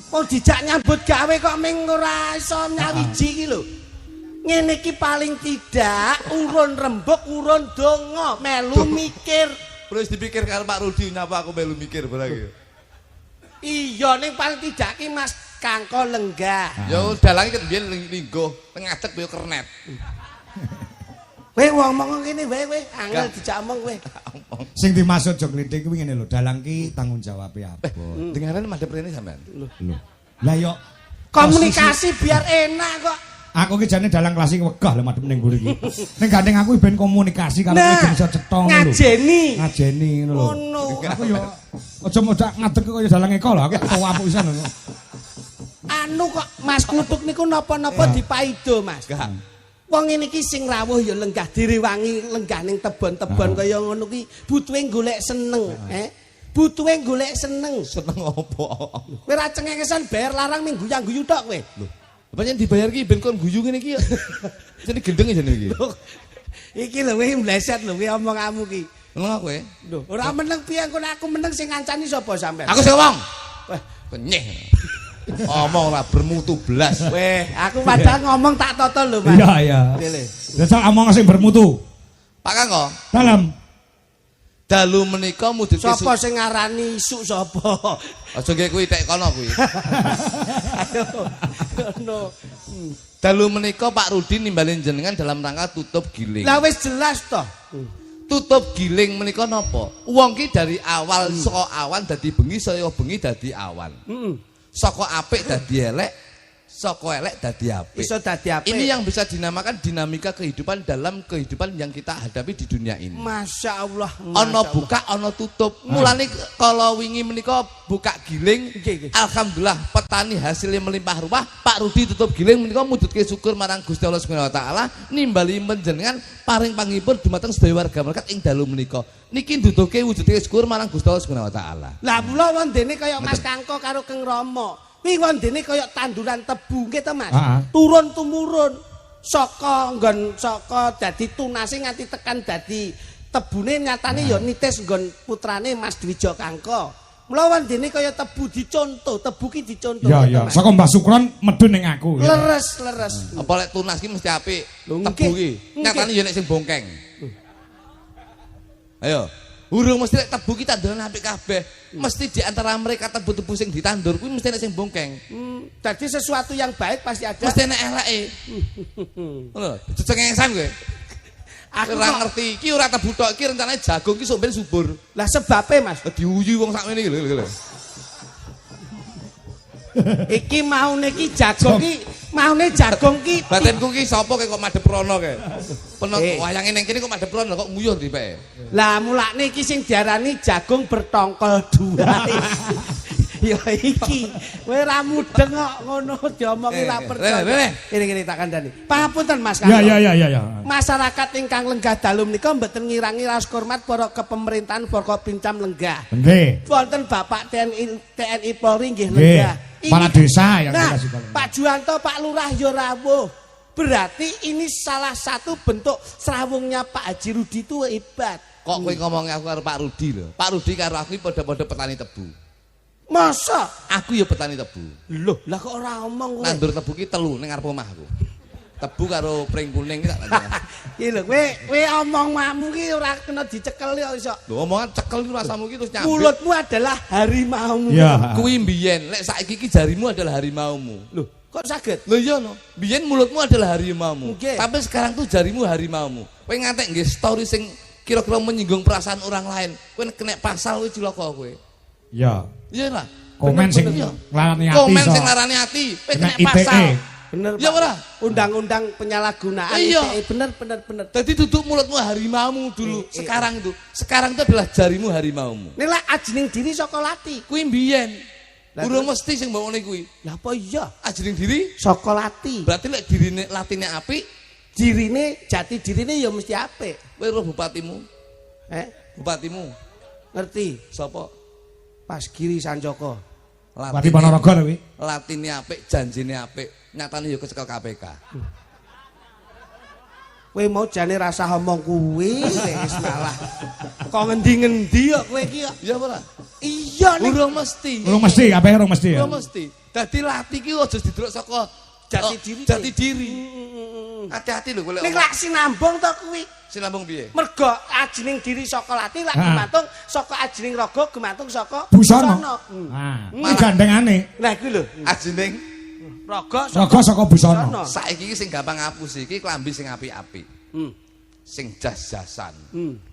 A: kok dijak nyambut gawe kok ming ora iso nyawiji iki lho. Ngene iki paling tidak urun rembug, urun donga, melu mikir.
C: Terus dipikir karo Pak Rudi nyapa aku melu mikir barang iki.
A: Iya ning paling tidak ki Mas Kangko lenggah.
C: Ya dalange ket biyen linggo, ngadeg yo kernet.
A: Kowe ngomong ngene wae kowe, angel dijak omong kowe.
B: Sing dimaksud jog klitik kuwi ngene lho, dalang ki tanggung jawab ya.
C: Dengaran madhep rene sampean.
B: Lho. Lah yo
A: Komunikasi biar enak kok.
B: aku ki jane dalang klasik wegah lho madhep ning mburi iki. Ning gandeng aku ben komunikasi karo kowe ben iso cetha ngono lho. Ngajeni ngono lho.
A: Ngono.
B: Aku yo aja modak ngadeg kaya dalang eko lho, aku kok apuk pisan lho.
A: Anu kok Mas Kluthuk niku napa-napa dipaido Mas. Wong ngene iki sing rawuh ya lenggah direwangi lenggah ning tebon-tebon kaya ngono ki butuhe golek seneng, butuhe golek seneng.
C: Seneng apa?
A: Kowe ra cengengesan bayar larang ming guyang-guyu tok kowe.
C: Lho, pancen dibayar ki ben kon guyu ngene iki ya. Jane gendeng jane iki.
A: Iki lho kowe mleset lho kowe omonganmu ki.
C: Meneng kowe?
A: Lho, ora meneng piye engko aku meneng sing ngancani sapa sampean?
C: Aku sing ngomong.
A: Wah,
C: Kenyeh. Omong ora bermutu blas.
A: weh, aku padahal ngomong tak totol lho, Mas.
B: Iya iya.
A: Pilih.
B: Dasar omong sing bermutu.
C: Pak Kangko,
B: Dalam
C: dalu menika mujudke
A: Sapa sing ngarani isuk sapa?
C: Aja nggih kuwi tek kono kuwi.
A: Ayo. Ngono.
C: Dalu menika Pak Rudi nimbalin jenengan dalam rangka tutup giling.
A: Lah wis jelas toh.
C: Tutup giling menika napa? Wong ki dari awal saka awan dadi bengi, saya bengi dadi awan. Saka apik dadi elek, saka elek dadi apik.
A: Iso dadi apik.
C: Ini yang bisa dinamakan dinamika kehidupan dalam kehidupan yang kita hadapi di dunia ini.
A: Masya Allah.
C: Ono buka, ono tutup. Mulane kalau wingi menika buka giling, alhamdulillah petani hasilnya melimpah ruah. Pak Rudi tutup giling menika mujudke syukur marang Gusti Allah Subhanahu wa taala, nimbali panjenengan paring pangipun dumateng sedaya warga berkat ing dalu menika. Niki nduduhke wujudke syukur marang Gusti Allah Subhanahu wa taala.
A: Lah kula wondene kaya Mas Kangko karo Keng Rama. Kuwi wondene kaya tanduran tebu nggih to Mas. Turun tumurun saka nggon saka dadi tunase nganti tekan dadi tebune nyatane ya nitis nggon putrane Mas Dwija Kangko. Mula wondene kaya tebu dicontoh, tebu ki dicontoh.
B: iya iya, saka Mbah Sukron medun ning aku.
A: Leres.
C: Apa lek tunas ki mesti apik.
A: Lho,
C: Tebu
A: nggih.
C: ki. Nyatane ya nek sing bongkeng. Ayo. Urung mesti lek tebu ki tanduran apik kabeh. Mesti di antara mereka tebu-tebu sing ditandur kuwi mesti nek sing bongkeng.
A: Jadi sesuatu yang baik pasti ada.
C: Mesti nek eleke. Ngono, cecengesan kowe.
A: Aku
C: ora ngerti iki ora tebu tok iki rencanane jagung ki sok ben subur.
A: Lah sebabe Mas.
C: Diuyu wong sakmene iki lho.
A: Iki maune ki jagung ki, maune jagung ki.
C: Batinku ki sapa kok madhep rono kae. Penot wayange ning kene kok madhep rono kok nguyuh dipeke.
A: Lah mulane iki sing diarani jagung bertongkol dua. Ya iki kowe ra mudeng kok ngono diomongi ra percaya. Kene tak kandhani. Pangapunten Mas Kang.
B: Ya.
A: Masyarakat ingkang lenggah dalu menika mboten ngirangi rasa hormat para kepemerintahan Forkopincam lenggah.
B: Nggih.
A: Wonten Bapak TNI Polri nggih lenggah.
B: Kepala desa yang dikasih Polri.
A: Pak Juwanto, Pak Lurah ya rawuh. Berarti ini salah satu bentuk serawungnya Pak Haji Rudi itu hebat.
C: Kok kowe ngomongnya aku karo Pak Rudi lho. Pak Rudi karo aku padha-padha petani tebu.
A: Masa?
C: Aku ya petani tebu.
A: Loh, lah kok ora omong kowe?
C: Nandur tebu ki 3 ning ngarep omahku. Tebu karo pring kuning ki tak tandingan.
A: Iki lho, kowe omongmu ki ora kena dicekel ya iso.
C: Lho omongan cekel ki rasamu ki terus nyambit.
A: Mulutmu adalah harimaumu.
B: Ya.
C: Kuwi mbiyen, lek saiki ki jarimu adalah harimaumu.
A: Loh, kok saged?
C: Lho iya no. Mbiyen mulutmu adalah harimaumu.
A: Okay.
C: Tapi sekarang tuh jarimu harimaumu. Kowe ngantek nggih story sing kira-kira menyinggung perasaan orang lain. Kowe kena pasal kowe cilaka kowe.
B: Ya.
C: Iya lah.
B: Komen sing larani ati.
C: Komen sing larani ati, kowe kena pasal.
A: Bener.
C: Ya ora?
A: Undang-undang penyalahgunaan ITE bener.
C: Jadi duduk mulutmu harimaumu dulu. Sekarang itu adalah jarimu harimaumu.
A: Nek lak ajining diri saka lati.
C: Kuwi mbiyen. Urung mesti sing mbokne kuwi.
A: Lah apa iya?
C: Ajining diri
A: Saka lati.
C: berarti lek dirine latine apik,
A: Dirine jati dirine ya mesti apik.
C: kowe roh bupatimu. Bupatimu
A: Ngerti?
C: sapa?
A: Pasgiri Sanjoko.
B: Bupati Ponorogo lho kuwi.
C: Latine apik, janjine apik, nyatane ya kecekel KPK.
A: Kowe mau jane rasa omong kuwi wis malah. Kok ngendi-ngendi kok kowe iki kok.
C: Iya ora?
A: Iya nek
C: Urung mesti.
B: Urung mesti, kabeh urung mesti ya.
C: Urung mesti. Dadi lati ki aja didelok saka
A: jati diri.
C: Jati diri. Hati-hati lho kowe lek.
A: nek lak sinambung to kuwi.
C: Sinambung piye?
A: Mergo ajining diri saka lati lak gumantung saka ajining raga gumantung saka
B: Busana. Nah, iki gandengane.
A: Lah iku lho.
C: Ajining
A: Raga
B: Raga saka busana.
C: saiki iki sing gampang ngapus iki klambi sing apik-apik. Sing jas-jasan.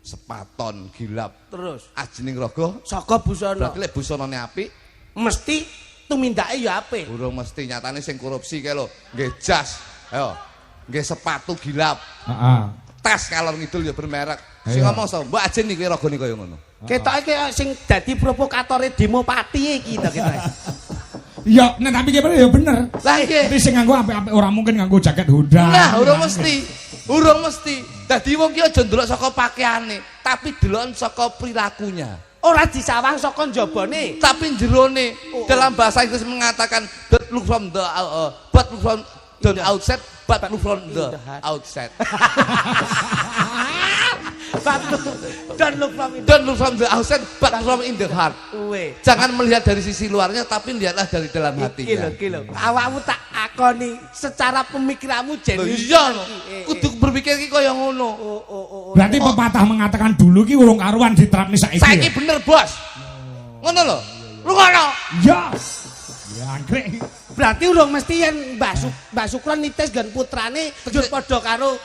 C: Sepaton, gilap.
A: Terus
C: Ajining raga
A: saka busana.
C: berarti lek busanane apik
A: Mesti tumindake ya apik.
C: urung mesti nyatane sing korupsi kae lho. Nggih jas. Ayo. Nggih sepatu gilap.
B: Heeh.
C: Tas kalor ngidul ya bermerek. Sing
B: Iya.
C: ngomong sapa? Mbak Ajeng iki ragane kaya ngono.
A: Ketoke sing dadi provokatore demo pati iki to ketoke.
B: Ya, nek tapi ki ya bener.
C: Lah nggih.
B: Tapi sing nganggo apik-apik ora mungkin nganggo jaket Honda.
C: Nah, urung mesti. Urung mesti. Dadi wong ki aja ndelok saka pakaiane, tapi delok saka perilakunya.
A: Ora disawang saka njabane.
C: Tapi jerone dalam bahasa Inggris mengatakan don't look from the but look from the outside, but look from the outside.
A: Don't look from it.
C: Don't look from the outside, but look from in the heart.
A: Kuwe.
C: Jangan melihat dari sisi luarnya, tapi lihatlah dari dalam
A: Iki
C: hatinya.
A: lho. Awakmu tak akoni secara pemikiranmu
C: Loh,
A: jenius.
C: iya lho. Kudu berpikir ki kaya ngono.
B: Berarti pepatah mengatakan dulu ki urung karuan diterapne saiki.
C: Saiki bener, Bos. Ngono lho. Lungono.
B: Ya. Ya anggrek.
A: Berarti urung mesti yen Mbah Sukron nitis gan putrane njur padha karo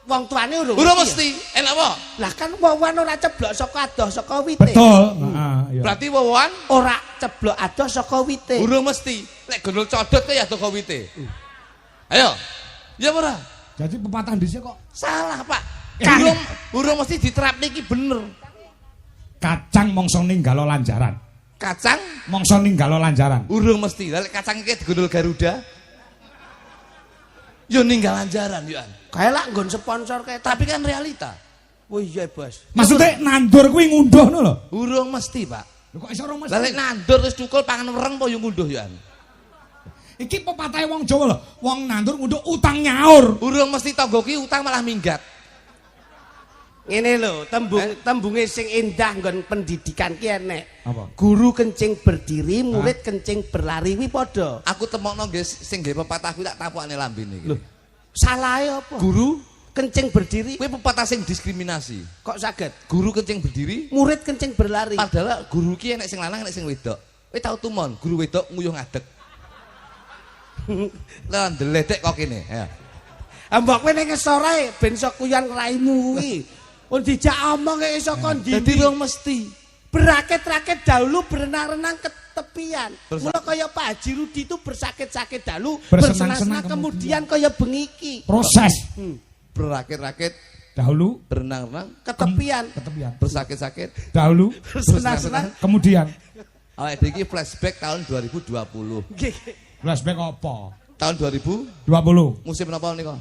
A: wong tuane urung.
C: Urung
A: mesti ya?
C: mesti. Enak apa?
A: Lah kan wawan ora ceblok saka adoh saka wite.
B: Betul. Heeh, ya.
C: Berarti wawan
A: Ora ceblok adoh saka wite.
C: urung mesti. Lek gondol codot kaya adoh kawite. Ayo. Ya ora?
B: Jadi pepatah dhisik kok
C: Salah, Pak.
B: Kan-
C: Urung mesti diterapne iki bener.
B: kacang mongso ninggalo lanjaran.
C: Kacang
B: Mongso ninggalo lanjaran.
C: urung mesti. Lah lek kacang iki digondol Garuda. Yo ninggal anjaran yo.
A: Kae lak nggon sponsor kae
C: Tapi kan realita.
A: Oh iya, Bos.
B: Maksudnya nandur kuwi ngunduh ngono lho.
C: Urung mesti, Pak.
B: Lho kok iso ora mesti?
C: Lah lek nandur terus cukul pangan wereng apa yo ngunduh yo.
B: Iki pepatah wong Jawa lho. Wong nandur ngunduh utang nyaur.
C: Urung mesti tangga ki utang malah minggat.
A: Ngene lho, tembunge sing indah nggon pendidikan ki enek.
B: Apa?
A: Guru kencing berdiri, murid kencing berlari kuwi padha.
C: Aku temokno nggih sing nggih pepatah kuwi tak tapukane lambene iki.
A: Lho, salahe apa?
C: Guru
A: Kencing berdiri.
C: Kowe pepatah sing diskriminasi.
A: Kok saged?
C: Guru kencing berdiri,
A: Murid kencing berlari.
C: padahal guru ki enek sing lanang enek sing wedok. Kowe tau tumon guru wedok nguyuh ngadeg. Lah ndeledek kok kene, ya.
A: Mbok kowe ning ngesore ben iso kuyan raimu kuwi. Mun dijak omong iso kon ndi.
C: Dadi rong mesti.
A: Berakit-rakit dahulu berenang-renang ke tepian. Mula kaya Pak Haji Rudi itu bersakit-sakit dahulu, bersenang-senang kemudian kaya bengiki.
B: Proses.
C: Berakit-rakit
B: Dahulu
C: berenang-renang
A: Ke tepian.
C: bersakit-sakit
B: dahulu
A: Bersenang-senang.
B: kemudian
C: awake dhewe iki flashback tahun 2020.
A: Nggih.
B: flashback apa?
C: Tahun 2020
B: 20.
C: musim napa nika?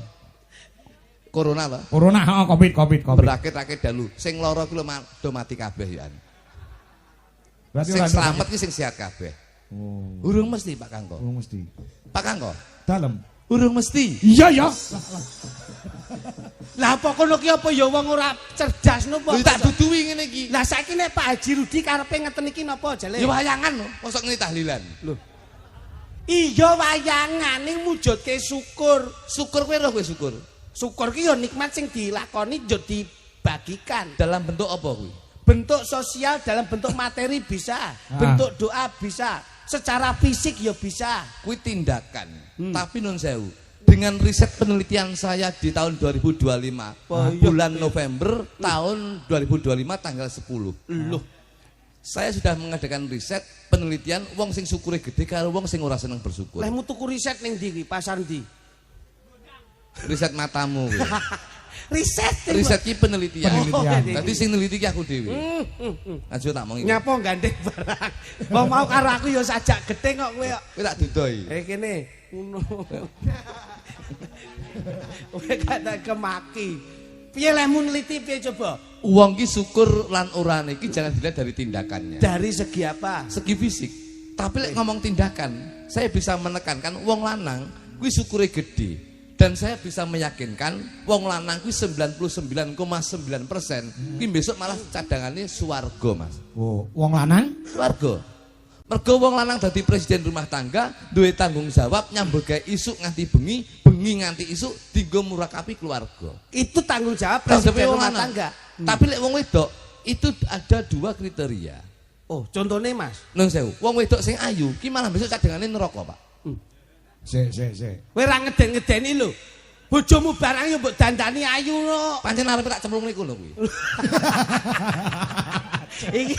C: Corona ta?
B: Corona, Covid.
C: Berakit-rakit dahulu. Sing lara ku lho do mati kabeh ya.
B: Berarti
C: Sing
B: ora
C: slamet ki sing sehat kabeh.
B: Oh,
C: Urung mesti Pak Kangko.
B: urung mesti.
C: Pak Kangko,
B: Dalem.
C: urung mesti.
B: Iya ya.
A: Lah apa kono ki apa ya wong ora cerdas napa?
C: Lho tak duduhi ngene iki.
A: Lah saiki nek Pak Haji Rudi karepe ngeten iki napa jale?
C: Ya wayangan lho, mosok ngene tahlilan.
A: Lho. Iya wayangan ning mujudke syukur.
C: Syukur kowe roh kowe syukur.
A: Syukur ki ya nikmat sing dilakoni yo dibagikan.
C: Dalam bentuk apa kuwi?
A: Bentuk sosial dalam bentuk materi bisa, bentuk doa bisa, secara fisik ya bisa.
C: Kuwi tindakan. Tapi nun sewu, dengan riset penelitian saya di tahun 2025, bulan November tahun 2025 tanggal 10.
A: Loh,
C: Saya sudah mengadakan riset penelitian wong sing syukure gede karo wong sing ora seneng bersyukur.
A: lemu tuku riset ning ndi pasar ndi?
C: Riset matamu kuwi.
A: Riset
C: Ki penelitian.
B: Penelitian.
C: Dadi sing neliti ki aku dhewe. Aja tak mongi.
A: Nyapa gandeng barang. Wong mau karo aku ya sajak gething kok kowe kok.
C: Kowe tak dudoi.
A: Kene ngono. Kowe kata kemaki. Piye lemu neliti piye coba?
C: Wong ki syukur lan orane iki jangan dilihat dari tindakannya.
A: Dari segi apa?
C: Segi fisik. Tapi lek ngomong tindakan, saya bisa menekankan wong lanang kuwi syukure gede. Dan saya bisa meyakinkan wong lanang kuwi 99,9% kuwi besok malah cadangannya swarga, Mas.
B: Oh, wong lanang
C: Swarga. Mergo wong lanang dadi presiden rumah tangga, duwe tanggung jawab nyambut gawe isuk nganti bengi, bengi nganti isuk dienggo murakapi keluarga.
A: Itu tanggung jawab
C: Presiden
A: presiden
C: wong
A: rumah
C: lanang.
A: tangga.
C: Tapi lek wong wedok itu ada 2 kriteria.
A: Oh, contohnya Mas.
C: Nun sewu, wong wedok sing ayu ki malah besok cadangane neraka, Pak.
B: Sik.
A: Kowe ra ngeden-ngedeni lho. Bojomu barang yo mbok dandani ayu no.
C: Pancen arepe tak cemplung niku lho kuwi.
A: Iki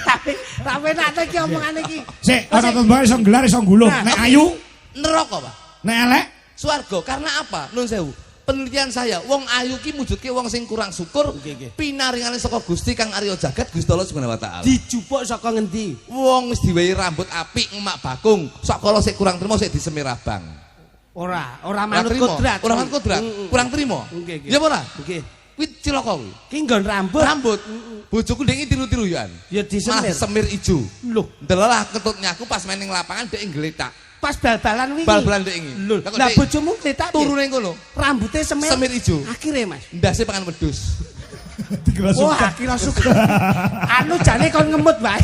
A: rawe nak iki omongane iki.
B: Sik, ana tembak iso nggelar iso ngguluh. Nek ayu,
C: Neraka, Pak.
B: nek elek,
C: Swarga. Karena apa? Nun sewu. Penelitian saya, wong ayu ki mujudke wong sing kurang syukur, pinaringane saka Gusti Kang Arya Jagat Gusti Allah Subhanahu wa taala.
A: Dijupuk saka ngendi?
C: Wong wis diwehi rambut apik emak bakung, sakala sik kurang trimo sik disemir abang.
A: Ora manut kodrat.
C: Ora manut kodrat. Kurang trimo.
A: Nggih.
C: Ya ora?
A: Nggih.
C: Kuwi cilaka kuwi.
A: Ki nggon rambut.
C: Rambut. Bojoku ndek tiru-tiru yan.
A: Ya disemir.
C: Malah semir ijo.
A: Loh,
C: Delalah ketutnya aku pas main ning lapangan ndek ngletak.
A: pas bal-balan wingi.
C: Bal-balan ndek iki.
A: Lho, lah bojomu kletak
C: turune ngono.
A: rambutnya
C: Semir ijo.
A: Akhire Mas.
C: Ndase pangan wedhus.
B: dikira
A: Wah,
B: suka.
A: kira suka. Anu jane kon ngemut wae.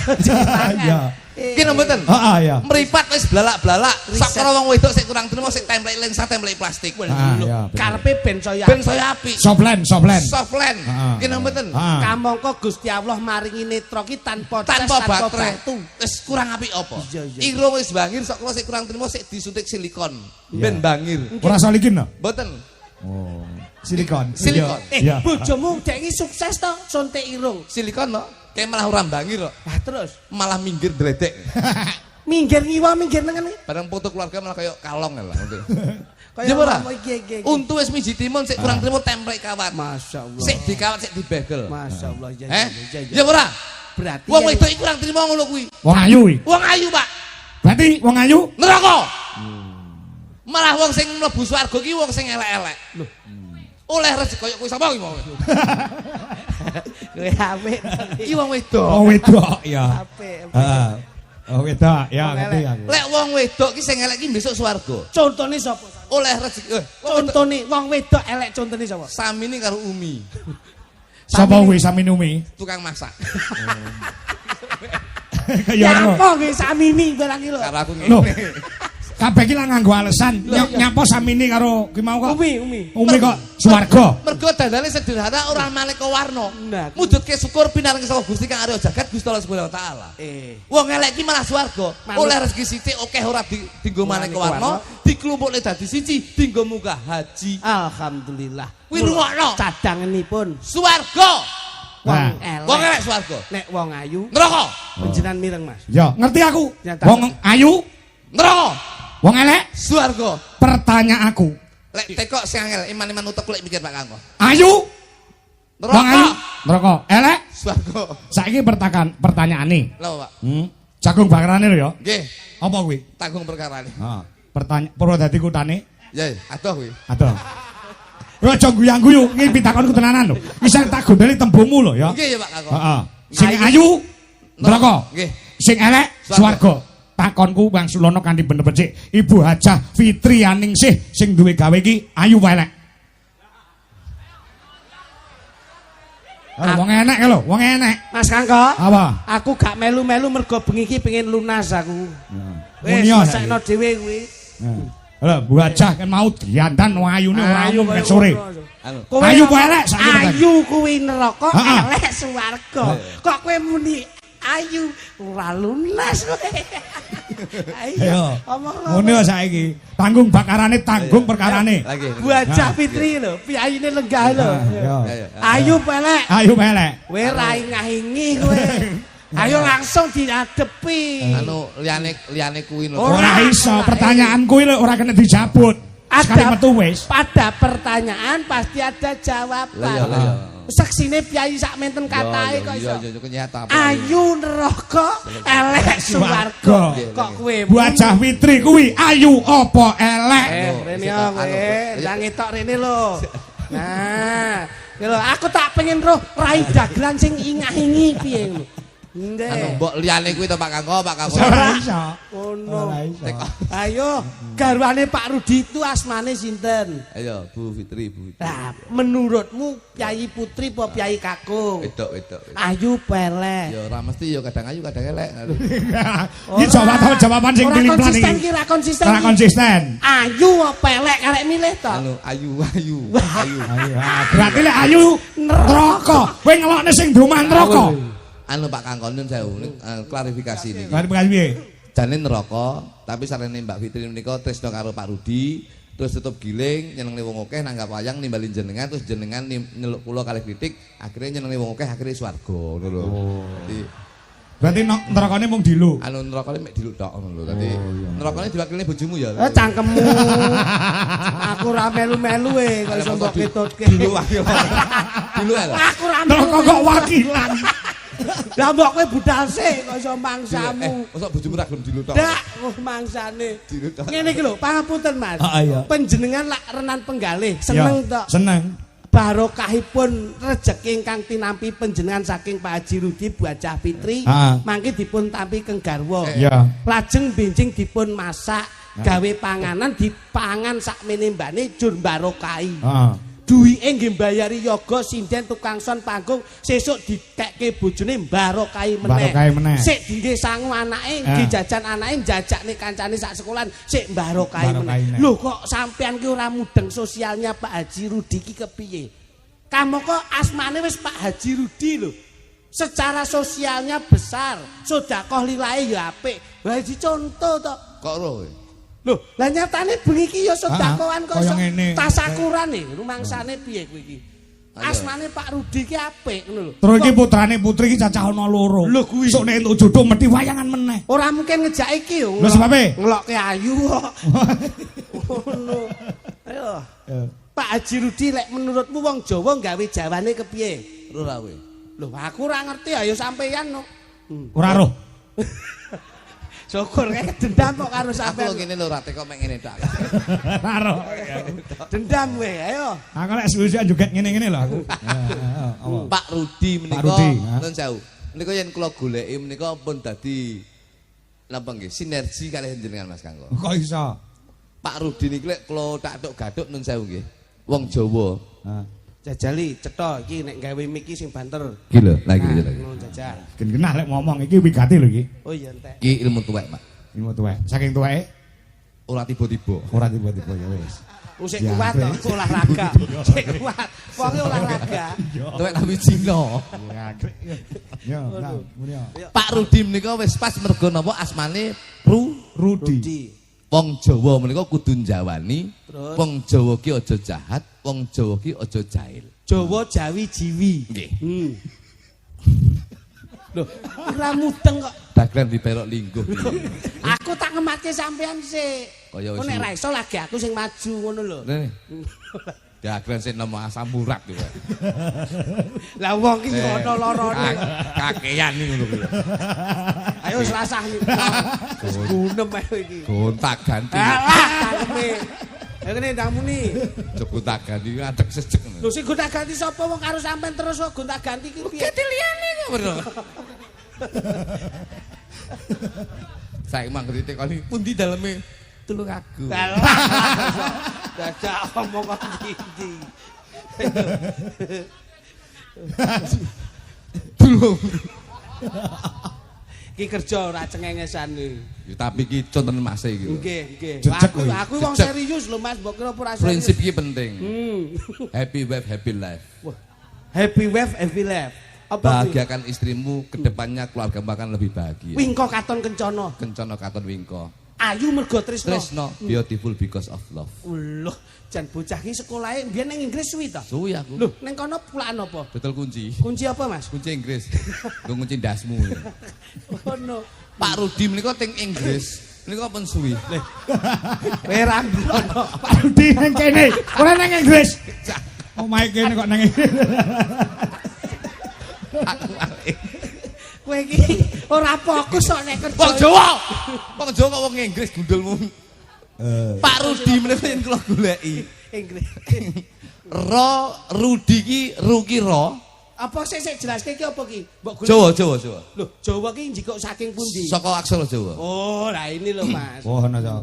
B: Iya.
C: Ki mboten?
B: Heeh, ya.
C: Meripat wis blalak-blalak. Sakra wong wedok sik kurang trimo sik templek lensa templek plastik.
B: Iya.
A: Karepe ben saya.
C: Ben saya apik.
B: Soplen.
C: Softland. Ki mboten?
A: Kamangka Gusti Allah maringi netra ki tanpa
C: Tanpa
A: baterai.
C: batu. Wis kurang apik apa?
A: Iya.
C: Irung wis bangir sakra sik kurang trimo sik disuntik silikon. Ben bangir.
B: Ora solikin no?
C: Mboten.
B: Oh, silikon.
C: Silikon.
B: Iya.
A: Bojomu dek iki sukses to suntik irung.
C: Silikon no. Kayak malah ora bangir kok.
A: Lah terus
C: Malah minggir dredek.
A: minggir ngiwa minggir nengen.
C: Barang foto keluarga malah kayak kalong lah.
A: Kaya
C: ora?
A: iki.
C: Untu wis miji timun sik kurang trimo templek kawat.
A: Masyaallah.
C: Sik dikawat sik dibegel.
A: Masyaallah ya.
C: Ya ora?
A: Berarti
C: Wong wedok iki kurang trimo ngono kuwi.
B: Wong ayu iki.
C: Wong ayu, Pak.
B: Berarti wong ayu
C: Neraka. Malah wong sing mlebu swarga ki wong sing elek-elek. Lho. Oleh rezeki koyo kuwi sapa iki mau?
A: kowe apik.
C: Iki wong wedok.
B: wong wedok ya.
A: Apik.
B: Heeh. Wong wedok ya
A: Wong
B: ngerti
A: elek.
B: aku.
C: Lek wong wedok ki sing elek ki besok swarga.
A: Contone sapa?
C: Oleh rezeki.
A: Contone wong wedok elek contone sapa?
C: Samine karo Umi,
B: Sapa kuwi Saminumi?
C: tukang masak.
B: Kaya
A: Ya
B: ngono.
A: apa nggih samini barang iki lho.
C: Karo aku
B: Loh.
C: ngene.
B: kabeh iki lah nganggo alasan. Nyapa samini karo ki mau kok.
A: Umi.
B: Umi kok swarga.
C: Mergo dandane sederhana ora maneka warna.
A: Nah.
C: Mujudke syukur pinaring saka Gusti Kang Arya Jagat Gusti Allah Subhanahu wa taala. Wong elek iki malah swarga. Oleh rezeki sithik akeh ora dienggo maneka warna, diklumpukne dadi siji, dienggo munggah haji.
A: Alhamdulillah.
C: Kuwi rungokno.
A: Cadanganipun
C: Swarga.
A: Wong elek
C: swarga.
A: Nek wong ayu
C: Neraka.
A: panjenengan mireng Mas.
B: Ya, ngerti aku.
A: Nyata.
B: Wong ayu,
C: Neraka.
B: wong elek,
C: Swarga.
B: pertanyaanku.
C: Lek tekok sing angel iman-iman utek lek mikir Pak Kangko.
B: Ayu, wong ayu,
C: Neraka.
B: neraka, elek.
C: Swarga.
B: Saiki pertanyaane.
C: Lho, Pak.
B: Jagung bakarane lho ya.
C: Nggih,
B: Apa kuwi?
C: tanggung perkarane.
B: Heeh. Purwodadi kutane.
C: Ya, adoh kuwi.
B: Aduh. Ora aja guyang-guyu, iki pitakonku tenanan lho. Bisa tak gondeli tembungmu lho ya.
C: Nggih ya Pak Kangko.
B: Heeh. Sing ayu neraka.
C: Nggih.
B: Sing elek swarga. Takonku Bang Sulono kanthi bener becik. Ibu Hajah Fitri Aningsih sing duwe gawe iki ayu wae elek. Wong enek lho, wong enek.
A: Mas Kangko.
B: Apa?
A: Aku gak melu-melu mergo bengi iki pengen lunas aku. Wis
B: Munio
A: selesaino dhewe kuwi.
B: Lho, Bu Hajah kan mau diandan ayune ora
A: Ayu
B: ket sore.
C: Anu.
A: Kowe
B: Ayu apa elek saiki?
A: Ayu kuwi neraka,
B: Heeh.
A: elek swarga. Kok kowe muni ayu ora lunas kowe.
B: Ayo.
A: Omong
B: Ngono saiki. Tanggung bakarane, tanggung perkarane.
C: Lagi.
A: Bu Hajah Fitri lho, piyayine lenggah lho.
B: Ya.
A: Ayu pelek.
B: Ayu elek.
A: Kowe ra ingah-ingi kowe. Ayo langsung diadepi.
C: Anu liyane kuwi lho.
B: Ora iso, pertanyaan kuwi lho ora kena dijabut. Sekali metu wis.
A: Pada pertanyaan pasti ada jawaban.
C: Lah ya.
A: Seksine piyai sak menten katahe kok iso.
C: Iya, kenyata.
A: Ayu neraka, elek swarga. Kok kowe
B: Bu Hajah Fitri kuwi ayu apa elek?
A: rene kowe, ndang etok rene lho. Nah, lho aku tak pengen roh rai dagelan sing ingah-ingi piye ngono.
C: Anu
A: Nggih.
C: mbok liyane kuwi to Pak Kangko.
B: Ora iso.
A: Ngono.
B: Ora iso.
A: Ayo, garwane Pak Rudi itu asmane sinten?
C: Ayo Bu Fitri, Bu.
A: Nah, menurutmu Pyai Putri apa Pyai Kakung?
C: Wedok.
A: Ayu pelek.
C: Ya ora mesti ya kadang ayu kadang elek.
B: Iki jawaban sing pilih-pilih
A: konsisten
B: iki.
A: ki ra konsisten.
B: Ora konsisten.
A: Ayu apa pelek karek milih to?
C: Anu ayu.
B: Ayu. Berarti lek ayu neraka. Kowe ngelokne sing domah neraka.
C: Anu Pak Kangko nyun sewu klarifikasi niki.
B: Mari bekasi piye?
C: Jane neraka, tapi sarene Mbak Fitri menika tresno karo Pak Rudi, terus tutup giling nyenengne wong akeh nanggap wayang nimbalin jenengan terus jenengan nyeluk kula kalih kritik, akhirnya nyenengne wong akeh akhirnya swarga ngono lho.
B: Berarti nerakane mung dilu.
C: Anu nerakane mek diluk tok ngono lho. Dadi nerakane diwakilne bojomu ya.
A: Cangkemmu. Aku ra melu-melu kok iso mbok ketutke.
C: Diluk wakil. Diluk lho.
A: Aku ra
B: Neraka kok wakilan.
A: Lah mbok kowe budal sik kok iso mangsamu.
C: Mosok bojomu ra gelem diluk tok.
A: Dak, mangsane.
C: Diluk tok.
A: Ngene iki lho, pangapunten Mas.
B: Iya.
A: Panjenengan lak renan penggalih, seneng tok.
B: Seneng.
A: Barokahipun rejeki ingkang tinampi panjenengan saking Pak Haji Rudi Bu Hajah Fitri, mangke dipun tampi keng garwa.
B: Iya.
A: Lajeng benjing dipun masak, gawe panganan dipangan sakmene mbane jur barokahi.
B: Heeh.
A: Duwike nggih mbayari yoga sinden tukang son panggung sesuk ditekke bojone barokahi meneh.
B: Barokahi meneh.
A: Sik dingge sangu anake, nggih jajan anake njajakne kancane sak sekolahan sik barokahi meneh. Lho kok sampean ki ora mudeng sosialnya Pak Haji Rudi ki kepiye? Kamu kok asmane wis Pak Haji Rudi lho. Secara sosialnya besar, sedekah lilahe ya apik. Wah dicontoh to.
C: Kok roh?
A: Loh, lah nyatane bengi iki ya sedekahan kok
B: kaya ngene.
A: tasakuran rumangsane piye kuwi iki? Asmane Pak Rudi ki apik ngono lho.
B: Terus iki putrane putri iki cacah ana loro.
A: Lho kuwi.
B: Sok nek entuk jodoh mesti wayangan meneh.
A: Ora mungkin ngejak iki yo.
B: Lho sebabe?
A: Ngelokke ayu kok. Ngono. Ayo. Pak Haji Rudi lek menurutmu wong Jawa gawe jawane kepiye?
C: Roh ra kowe.
A: Lho aku ora ngerti ayo sampeyan no.
B: Ora roh.
A: Syukur kayak dendam kok karo
C: Aku
A: sampean.
C: lho ngene lho ra tekok mek ngene tok.
B: Ora roh.
A: Dendam kowe, ayo.
B: Aku lek suwi-suwi joget ngene-ngene lho aku.
C: Pak Rudi menika
B: Rudi,
C: nun sewu. Menika yen kula goleki menika pun dadi napa nggih sinergi kalih jenengan Mas Kangko.
B: Kok iso?
C: Pak Rudi niki lek kula tak tuk gaduk nun sewu nggih. Wong Jawa.
A: Jajali cetha iki nek gawe mic iki sing banter.
C: Iki lho, lagi lagi.
A: Ngono jajal.
B: Gen genah lek ngomong iki wigati lho iki.
A: Oh iya entek.
C: Iki ilmu tuwek, Pak.
B: Ilmu tuwek. Saking tuweke
C: ora tiba-tiba.
B: Ora tiba-tiba ya wis.
A: Sik kuat kok olahraga. Sik kuat. Wonge olahraga.
C: Tuwek nabi Cina.
B: Ya, muni.
C: Pak Rudi menika wis pas mergo napa asmane
B: Rudi.
C: Wong Jawa menika kudu njawani.
A: Terus?
C: Wong Jawa ki aja jahat, wong Jawa ki aja jahil.
A: Jawa Jawi Jiwi.
C: Nggih.
A: Loh, ora mudeng kok.
C: Dagelan diperok lingguh.
A: Aku tak ngematke sampean sik.
C: Kaya wis.
A: Kok nek ra iso lagi aku sing maju ngono lho.
C: Nih. Dagelan sing nama asam urat iki.
A: Lah wong iki ono lorone.
C: Kakean iki ngono kuwi.
A: Ayo slasah iki. Gunem ae iki.
C: Gontak ganti.
A: Takeme. Ya kene ndang muni.
C: Gontak ganti ngadeg sejek ngono.
A: Lho sing gonta ganti sapa wong karo sampean terus kok gonta ganti iki piye?
C: Ganti liyane kok. Saiki mangke ditekoni pundi daleme tulung aku.
A: Dadak omong kok ndi.
C: Tulung.
A: Iki kerja ora cengengesan iki.
C: Ya tapi iki conten Mas iki.
A: Nggih, nggih.
B: Jejeg
A: Aku
B: kuwi.
A: aku wong serius lho Mas, mbok kira ora serius.
C: Prinsip iki penting. Happy wife, happy life.
A: Wah. Happy wife, happy life. Apa kuwi?
C: Bahagiakan istrimu, kedepannya keluarga akan lebih bahagia.
A: Wingko katon kencana.
C: Kencana katon wingko.
A: Ayu mergo tresno.
C: Tresno, beautiful because of love.
A: Loh, jan bocah iki sekolahe mbiyen ning Inggris suwi ta?
C: Suwi aku.
A: Loh, ning kono pulaan apa?
C: Betul kunci.
A: Kunci apa, Mas?
C: Kunci Inggris. Nggo kunci ndasmu.
A: Ono.
C: Pak Rudi menika teng Inggris. Menika pun suwi.
A: Kowe ra ngono.
B: Pak Rudi nang kene, ora nang Inggris. Omahe kene kok nang Inggris.
A: Kowe iki ora fokus kok nek kerja.
C: Wong Jawa. Wong Jawa kok wong Inggris gundulmu. Pak Rudi menika yen kula goleki.
A: Inggris.
C: Rudi ki ru ki ro.
A: Apa sik jelaske iki apa ki? Mbok golek.
C: Jawa.
A: Loh, Jawa ki njikok saking pundi?
C: Saka aksara Jawa.
A: Oh, lah ini lho, Mas.
B: Oh, ana to.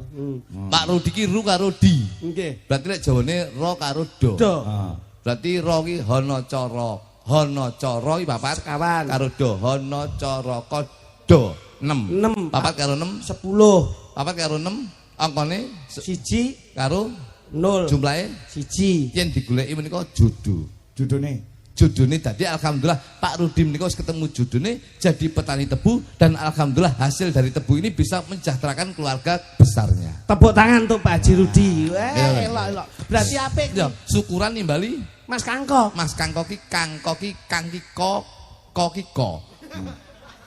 C: Pak Rudi ki ru karo di.
A: Nggih.
C: Berarti lek Jawane ro karo do.
A: Do.
C: Berarti ro ki hana cara. Hana cara iki papat
A: Sekawan.
C: karo do. Hana cara do 6.
A: 6.
C: Papat karo 6,
A: 10.
C: papat karo 6, angkane
A: Siji
C: karo
A: 0.
C: jumlahe
A: Siji.
C: yen digoleki menika judu. Judune dadi alhamdulillah Pak Rudi menika wis ketemu judune jadi petani tebu dan alhamdulillah hasil dari tebu ini bisa mensejahterakan keluarga besarnya.
A: Tepuk tangan untuk Pak Haji Rudi.
C: Iya.
A: Elok. Berarti apik ki?
C: Ya, syukuran nimbali
A: Mas Kangko.
C: Mas Kangko ki kang ki ko ki ko.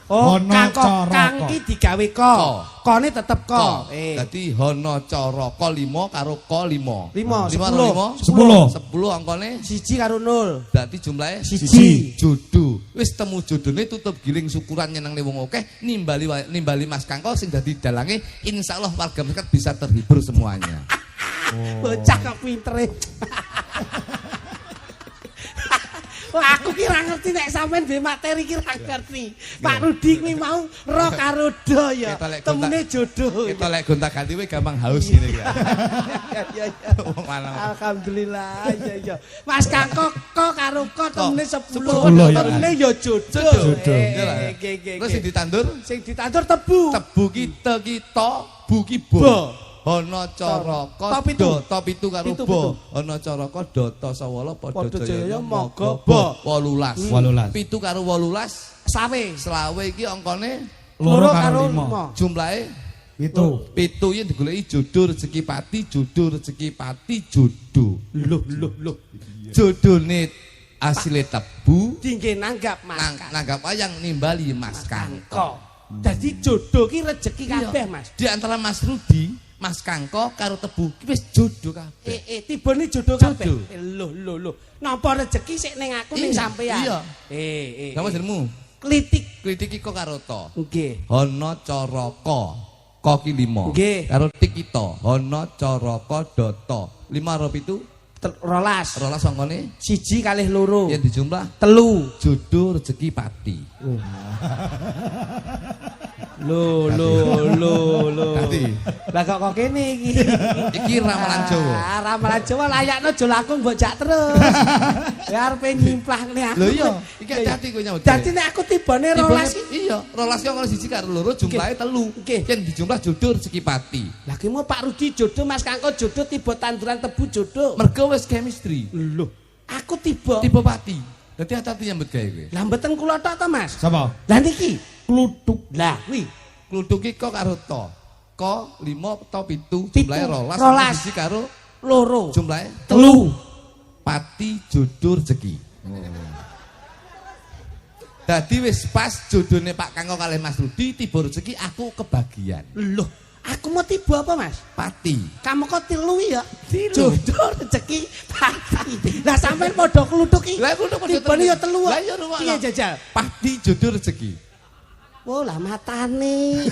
A: Oh,
B: Ono
A: Kangko
B: cara
A: kang
B: ko.
A: ki digawe ko. Kone tetep ko.
C: Ko. Dadi hana cara ko 5 karo ko 5.
A: 5,
B: 10.
C: 10 angkane
A: Siji karo 0.
C: berarti jumlahe
A: Siji.
C: jodoh. Wis temu jodone tutup giling syukuran nyenengne wong akeh nimbali Mas Kangko sing dadi dalange insyaallah warga masyarakat bisa terhibur semuanya.
A: Bocah kok pintere. Wah, aku ki ra ngerti nek sampean duwe materi ki ra ngerti. Pak Rudi kuwi mau ro karo do ya.
C: Kita lek
A: Temune jodoh.
C: Kita lek gonta-ganti we gampang haus ngene iki.
A: Ya.
C: Wong lanang.
A: Alhamdulillah. Ya. Mas Kangko ko karo ko temune 10.
B: 10, ya.
A: Temune ya jodoh.
B: Jodoh.
C: Terus sing ditandur
A: Sing ditandur tebu.
C: tebu kita bu ki bo. Ana cara kodo to pitu karo bo. Ana cara kodo to sawala padha jaya maga bo. 18.
B: 18.
C: Pitu karo 18 selawe iki angkane
B: 2 karo 5.
C: jumlahe
B: Itu.
C: pitu yen digoleki jodoh rezeki pati jodoh.
A: Loh.
C: Jodone asile tebu
A: Dingge nanggap Mas
C: nanggap wayang nimbali Mas Kangko.
A: Kangko. Dadi jodoh ki rezeki kabeh, Mas.
C: Di antara Mas Rudi, Mas Kangko karo tebu ki wis jodoh kabeh.
A: Tibane jodoh kabeh.
C: Jodoh.
A: Loh. Napa rezeki sik ning aku ning
C: Iya,
A: sampean?
C: iya. Napa jenengmu?
A: Klitik.
C: Kritik kok karo to.
A: Nggih.
C: Hana caraka. Ko ki 5.
A: Nggih.
C: Karo tik kita. Hana caraka data. 5 karo 7
A: 12.
C: 12 angkane
A: Siji kalih loro.
C: yen dijumlah
A: 3.
C: jodoh rezeki pati.
A: Lho.
C: Dadi.
A: Lah kok kene iki.
C: Iki ramalan Jawa.
A: Ah, ramalan Jawa layakno aja langkung mbok jak terus. Ya arepe nyimplah ngene aku.
C: Lho iya, iki hati kowe nyambut.
A: Dadi nek aku tibane 12
C: iya, 12 kok kalau siji karo loro jumlahe 3.
A: Nggih.
C: Yen dijumlah jodoh rezeki pati.
A: Lah ki mau Pak Rudi jodoh, Mas Kangko jodoh, tiba tanduran tebu jodoh.
C: Mergo wis chemistry.
A: Lho, aku tiba
C: Pati. Dadi hati-hati nyambut gawe kowe.
A: lah mboten kula tok to, Mas.
B: Sapa?
A: Lah niki
B: Kluthuk.
A: lah kuwi
C: Kluthuk iki kok karo to. Ko 5 to 7
A: Pitu.
C: jumlahe 12
A: Rolas.
C: siji karo
A: loro
C: jumlahe
A: telu.
C: pati jodoh rezeki. Dadi wis pas jodone Pak Kangko kalih Mas Rudi tiba rezeki aku kebagian.
A: Lho, aku mau tiba apa, Mas?
C: Pati.
A: Kamu kok tilu ya? Jodoh rezeki pati. Lah sampean padha kluthuk iki.
C: Lah kluthuk padha
A: tibane ya telu.
C: Lah iya rungokno.
A: Piye jajal?
C: Pati jodoh rezeki.
A: Oh lah matane.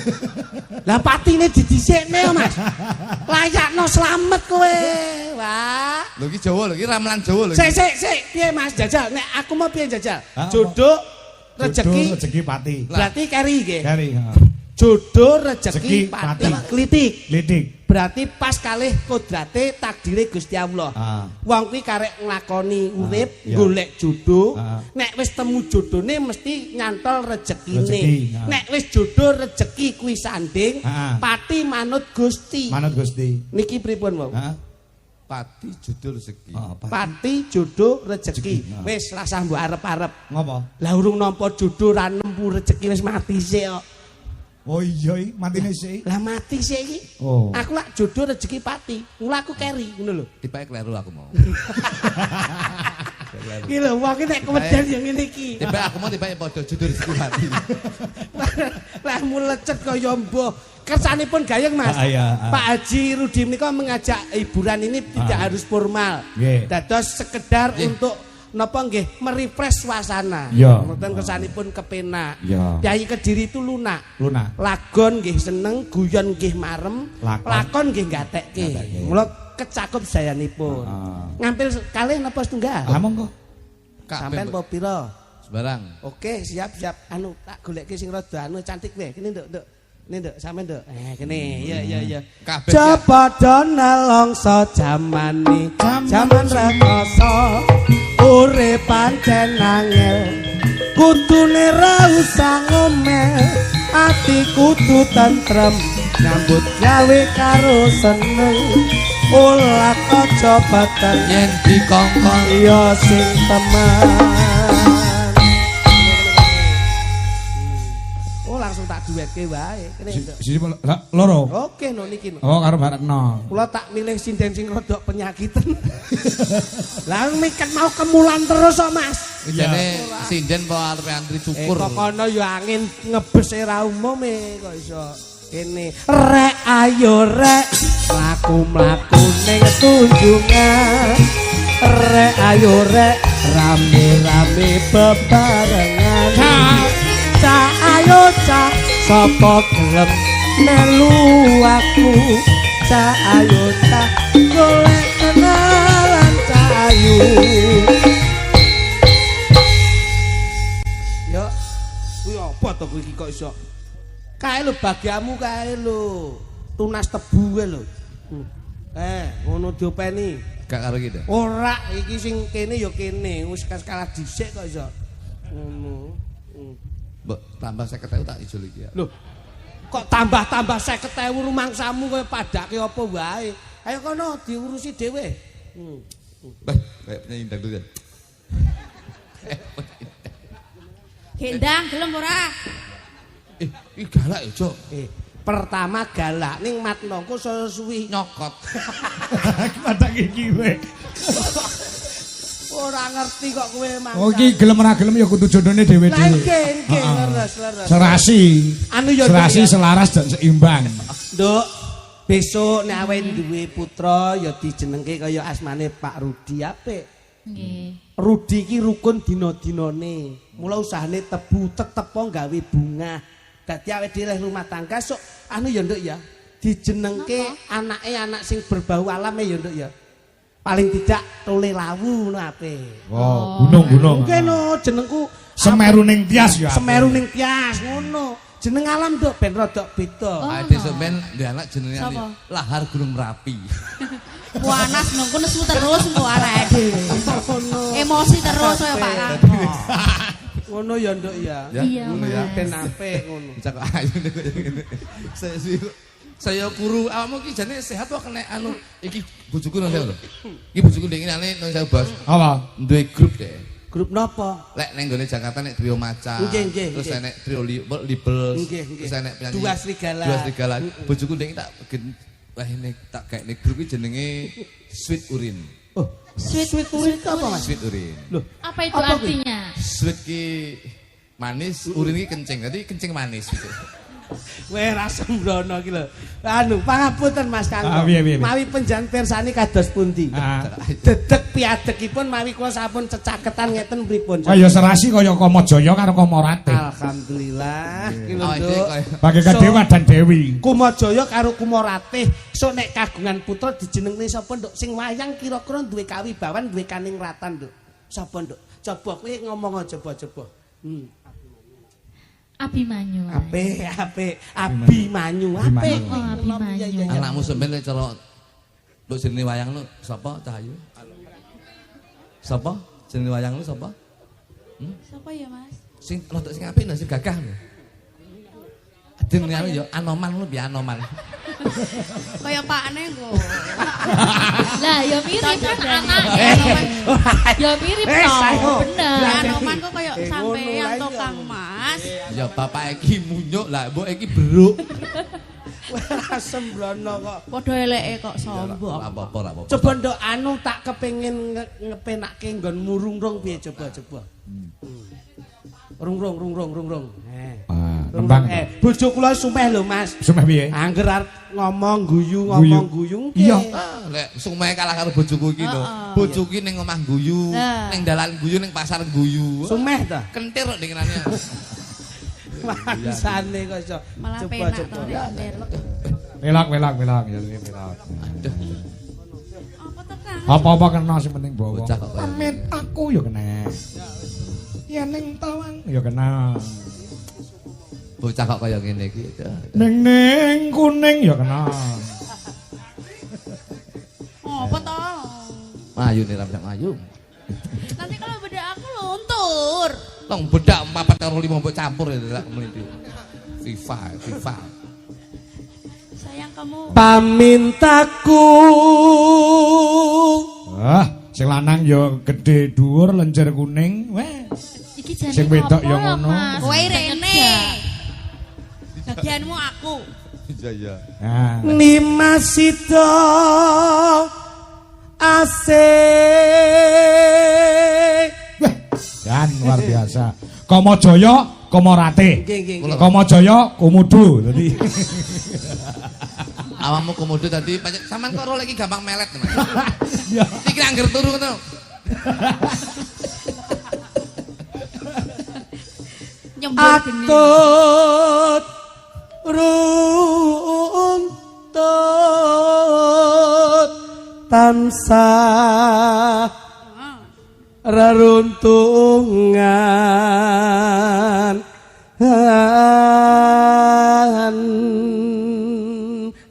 A: Lah patine didhisikne ya, Mas. Layakno slamet kowe. Wah.
C: Lho iki Jawa lho, iki ramalan Jawa lho.
A: Sik. Piye Mas Jajal? Nek aku mau piye Jajal?
B: Hah,
A: Jodoh
B: Rezeki
A: rezeki
B: pati.
A: berarti keri nggih.
B: Kari.
A: Jodoh rezeki
B: Rezeki
A: pati
B: pati.
A: klitik.
B: Lidik.
A: Berarti pas kalih kodrate takdire Gusti Allah. Wong kuwi karek nglakoni urip,
B: iya.
A: golek jodoh.
B: Ah.
A: Nek wis temu jodone mesti nyantol rezekine.
B: Rezeki, ah.
A: Nek wis jodoh rezeki kuwi sanding,
B: Ah.
A: pati manut Gusti.
B: Manut Gusti.
A: Niki pripun, Wong?
B: Heeh.
C: Pati jodoh rezeki.
A: Pati jodoh rezeki.
B: Rezeki, ah.
A: Wis rasah mbok arep-arep.
B: Ngopo?
A: Lah urung nampa jodoh ra nempu rezeki wis mati sik kok.
B: Oh iya iki matine sik.
A: Lah mati sik iki.
B: Oh.
A: Aku lak jodoh rezeki pati. Mula aku keri ngono lho.
C: Tibake kleru aku mau.
A: Iki lho wong nek keweden ya ngene iki.
C: Tibake aku mau tibake padha jodoh rezeki pati.
A: Lah mulecet kaya mbah. Kersanipun gayeng Mas.
B: Iya.
A: Pak Haji Rudi menika mengajak hiburan ini tidak harus formal.
B: Nggih.
A: Dados sekedar untuk napa nggih merefresh suasana.
B: Iya.
A: Mboten kersanipun kepenak.
B: Iya.
A: Kyai Kediri itu lunak.
B: Lunak.
A: Lagon nggih seneng, guyon nggih marem, lakon nggih gatekke. Mula kecakup sayanipun. Ngampil kalih napa setunggal?
B: Lah monggo.
A: Sampeyan apa pira?
C: Sembarang.
A: Oke, siap. Anu tak goleke sing rada anu cantik wae. Kene nduk. Ini nduk, sampeyan nduk. Kene. Iya.
C: Kabeh.
A: Cepada nelongso jamane, jaman rekoso. Urip pancen angel. Kudune ra usah ngomel, ati kudu tentrem. Nyambut gawe karo seneng. Ulat aja baten
C: Yen dikongkon
A: iya sing teman. Oh langsung tak duwetke wae. Kene nduk.
B: Sisi loro.
A: Oke no niki no.
B: Oh karo Barekno.
A: Kula tak milih sinden sing rodok penyakitan. Lah miket mau kemulan terus kok Mas.
C: jane sinden po arepe antri cukur.
A: Kok kono ya angin ngebes ra umume kok iso kene. Rek ayo rek mlaku-mlaku ning tunjungan. Rek ayo rek rame-rame bebarengan. Cah ayo cah sapa gelem melu aku. Cah ayo cah golek kenalan cah ayu. Yo kuwi apa to kuwi kok iso kae lho bagiamu kae lho tunas tebu kae lho ngono diopeni
C: Gak karo iki.
A: ora iki sing kene ya kene wis kalah dhisik kok iso ngono.
C: Mbok tambah 50.000 tak ijol iki ya.
A: Lho, kok tambah-tambah 50.000 rumangsamu kowe padake apa wae. Ayo kono diurusi dhewe.
C: Kayak penyanyi dangdut ya.
D: Gendang gelem ora?
C: Iki galak ya, Cok.
A: Pertama galak ning matnongku suwi
C: Nyokot.
B: Padak iki kowe.
A: ora ngerti kok kowe mangkat.
B: Oh iki gelem ora gelem ya kudu jodone dhewe-dhewe.
A: Lah nggih, leres.
B: Serasi.
A: Anu ya
B: serasi selaras dan seimbang.
A: Nduk, besok nek awake duwe putra ya dijenengke kaya asmane Pak Rudi apik.
D: Nggih.
A: Rudi iki rukun dina-dinane. Mula usahane tebu tetep gawe bunga. Dadi awake dhewe rumah tangga sok anu ya nduk ya. Dijenengke anake anak sing berbau alam ya nduk ya. Paling tidak tole lawu ngono apik.
B: Oh, gunung-gunung.
A: Mungkin no jenengku
B: Semeru ning Tias ya.
A: Semeru ning Tias ngono. jeneng alam nduk ben rada beda.
C: Ade sampean ndek anak jenenge Lahar Gunung Merapi.
D: Panas nang kono nesu terus engko arek dhewe. Emosi terus kaya Pak Rangko.
A: Ngono ya nduk ya.
D: Iya,
C: ngono ya.
A: Ben apik ngono.
C: Cak ayu ngene. Saya guru awakmu iki jane sehat wae kena anu iki bojoku nang lho. Iki bojoku ndek ngene nang saya bos.
B: Apa?
C: Duwe grup deh.
A: Grup napa?
C: Lek nang gone Jakarta nek trio maca. Terus enek trio libel. Terus enek penyanyi.
A: Dua serigala.
C: Dua serigala. Bojoku ndek tak bikin wah ini tak gaekne grup iki jenenge Sweet Urin.
A: Oh, sweet urin apa Mas?
C: Sweet Urin.
A: Loh,
D: Apa itu artinya?
C: Sweet ki manis, urin ki kencing. Dadi kencing manis gitu.
A: Weh rasem brono iki lho. Anu, pangapunten Mas Kanggo.
B: Piye.
A: Mawi penjan pirsani kados pundi? Dedeg piadekipun mawi kula sampun cecaketan ngeten pripun?
B: Kaya serasi kaya Kamajaya karo Kamorate.
A: Alhamdulillah. Iki lho, Nduk.
B: Bagi Kadewa dan Dewi.
A: Kumajaya karo Kumaratih sok nek kagungan putra dijenengne sapa Nduk? Sing wayang kira-kira duwe kawibawan, duwe kaningratan Nduk. Sapa Nduk? Coba kowe ngomong coba.
D: Abimanyu.
A: Abimanyu. Apik.
D: Oh, Abimanyu.
C: Anakmu sampeyan cara mbok jenenge wayang lu sapa Cahayu? Sapa? Jenenge wayang lu sapa?
D: Siapa ya, Mas?
C: Sing rodok sing apik sing gagah lho. Jenenge anu ya Anoman lu piye Anoman.
D: Kaya pakne kok. Lah ya mirip kan anak. Ya mirip toh. Bener.
E: Anoman kok kaya sampeyan to Kang Mas.
C: Ya bapak iki munyuk lah mbok iki beruk.
A: Asem blono kok.
E: Padha eleke kok sombong.
C: Apa-apa.
A: Coba Nduk anu tak kepengin ngepenake nggon murungrung piye coba. Rung.
B: Kembang.
A: Bojo kula sumeh lho Mas.
B: Sumeh piye?
A: Angger arep ngomong guyu.
B: Iya.
C: Lek sumeh kalah karo bojoku iki lho. Bojoku iki ning omah guyu, ning dalan guyu, ning pasar guyu.
A: Sumeh ta?
C: Kentir kok dengenane.
A: Maksane kok iso.
E: Malah
A: Coba.
E: penak to nek.
B: Velak.
E: Apa to Kang?
B: Apa-apa kena sing penting bawa.
C: Bocah kok kaya.
B: Pamit aku ya kena. Ya ning tawang ya kena.
C: Bocah kok kaya ngene iki.
B: Ning kuning ya kena.
E: Apa to?
C: Ayu nih ramjak ayu.
E: Nanti kalau beda aku luntur.
C: Long bedak 4 karo 5 mbok campur ya lek mlinthi. FIFA.
E: Sayang kamu.
A: Pamintaku.
B: Sing lanang ya gedhe dhuwur lenjer kuning. Weh.
D: Iki jane
B: Sing wedok ya
D: apa
B: ngono.
D: Mas?
E: Kowe rene. Bagianmu aku.
C: Iya.
B: Nah.
A: Nimasito asik.
B: Dan luar biasa. Kamajaya, Kamorate.
A: Nggih.
B: Kamajaya, Kumudu. Dadi
C: Awakmu komodo tadi pancen sampean kok ora lagi gampang melet, Mas.
B: ya.
C: Iki angger turu ngono.
E: Nyembur geni.
A: Atut runtut tansah reruntungan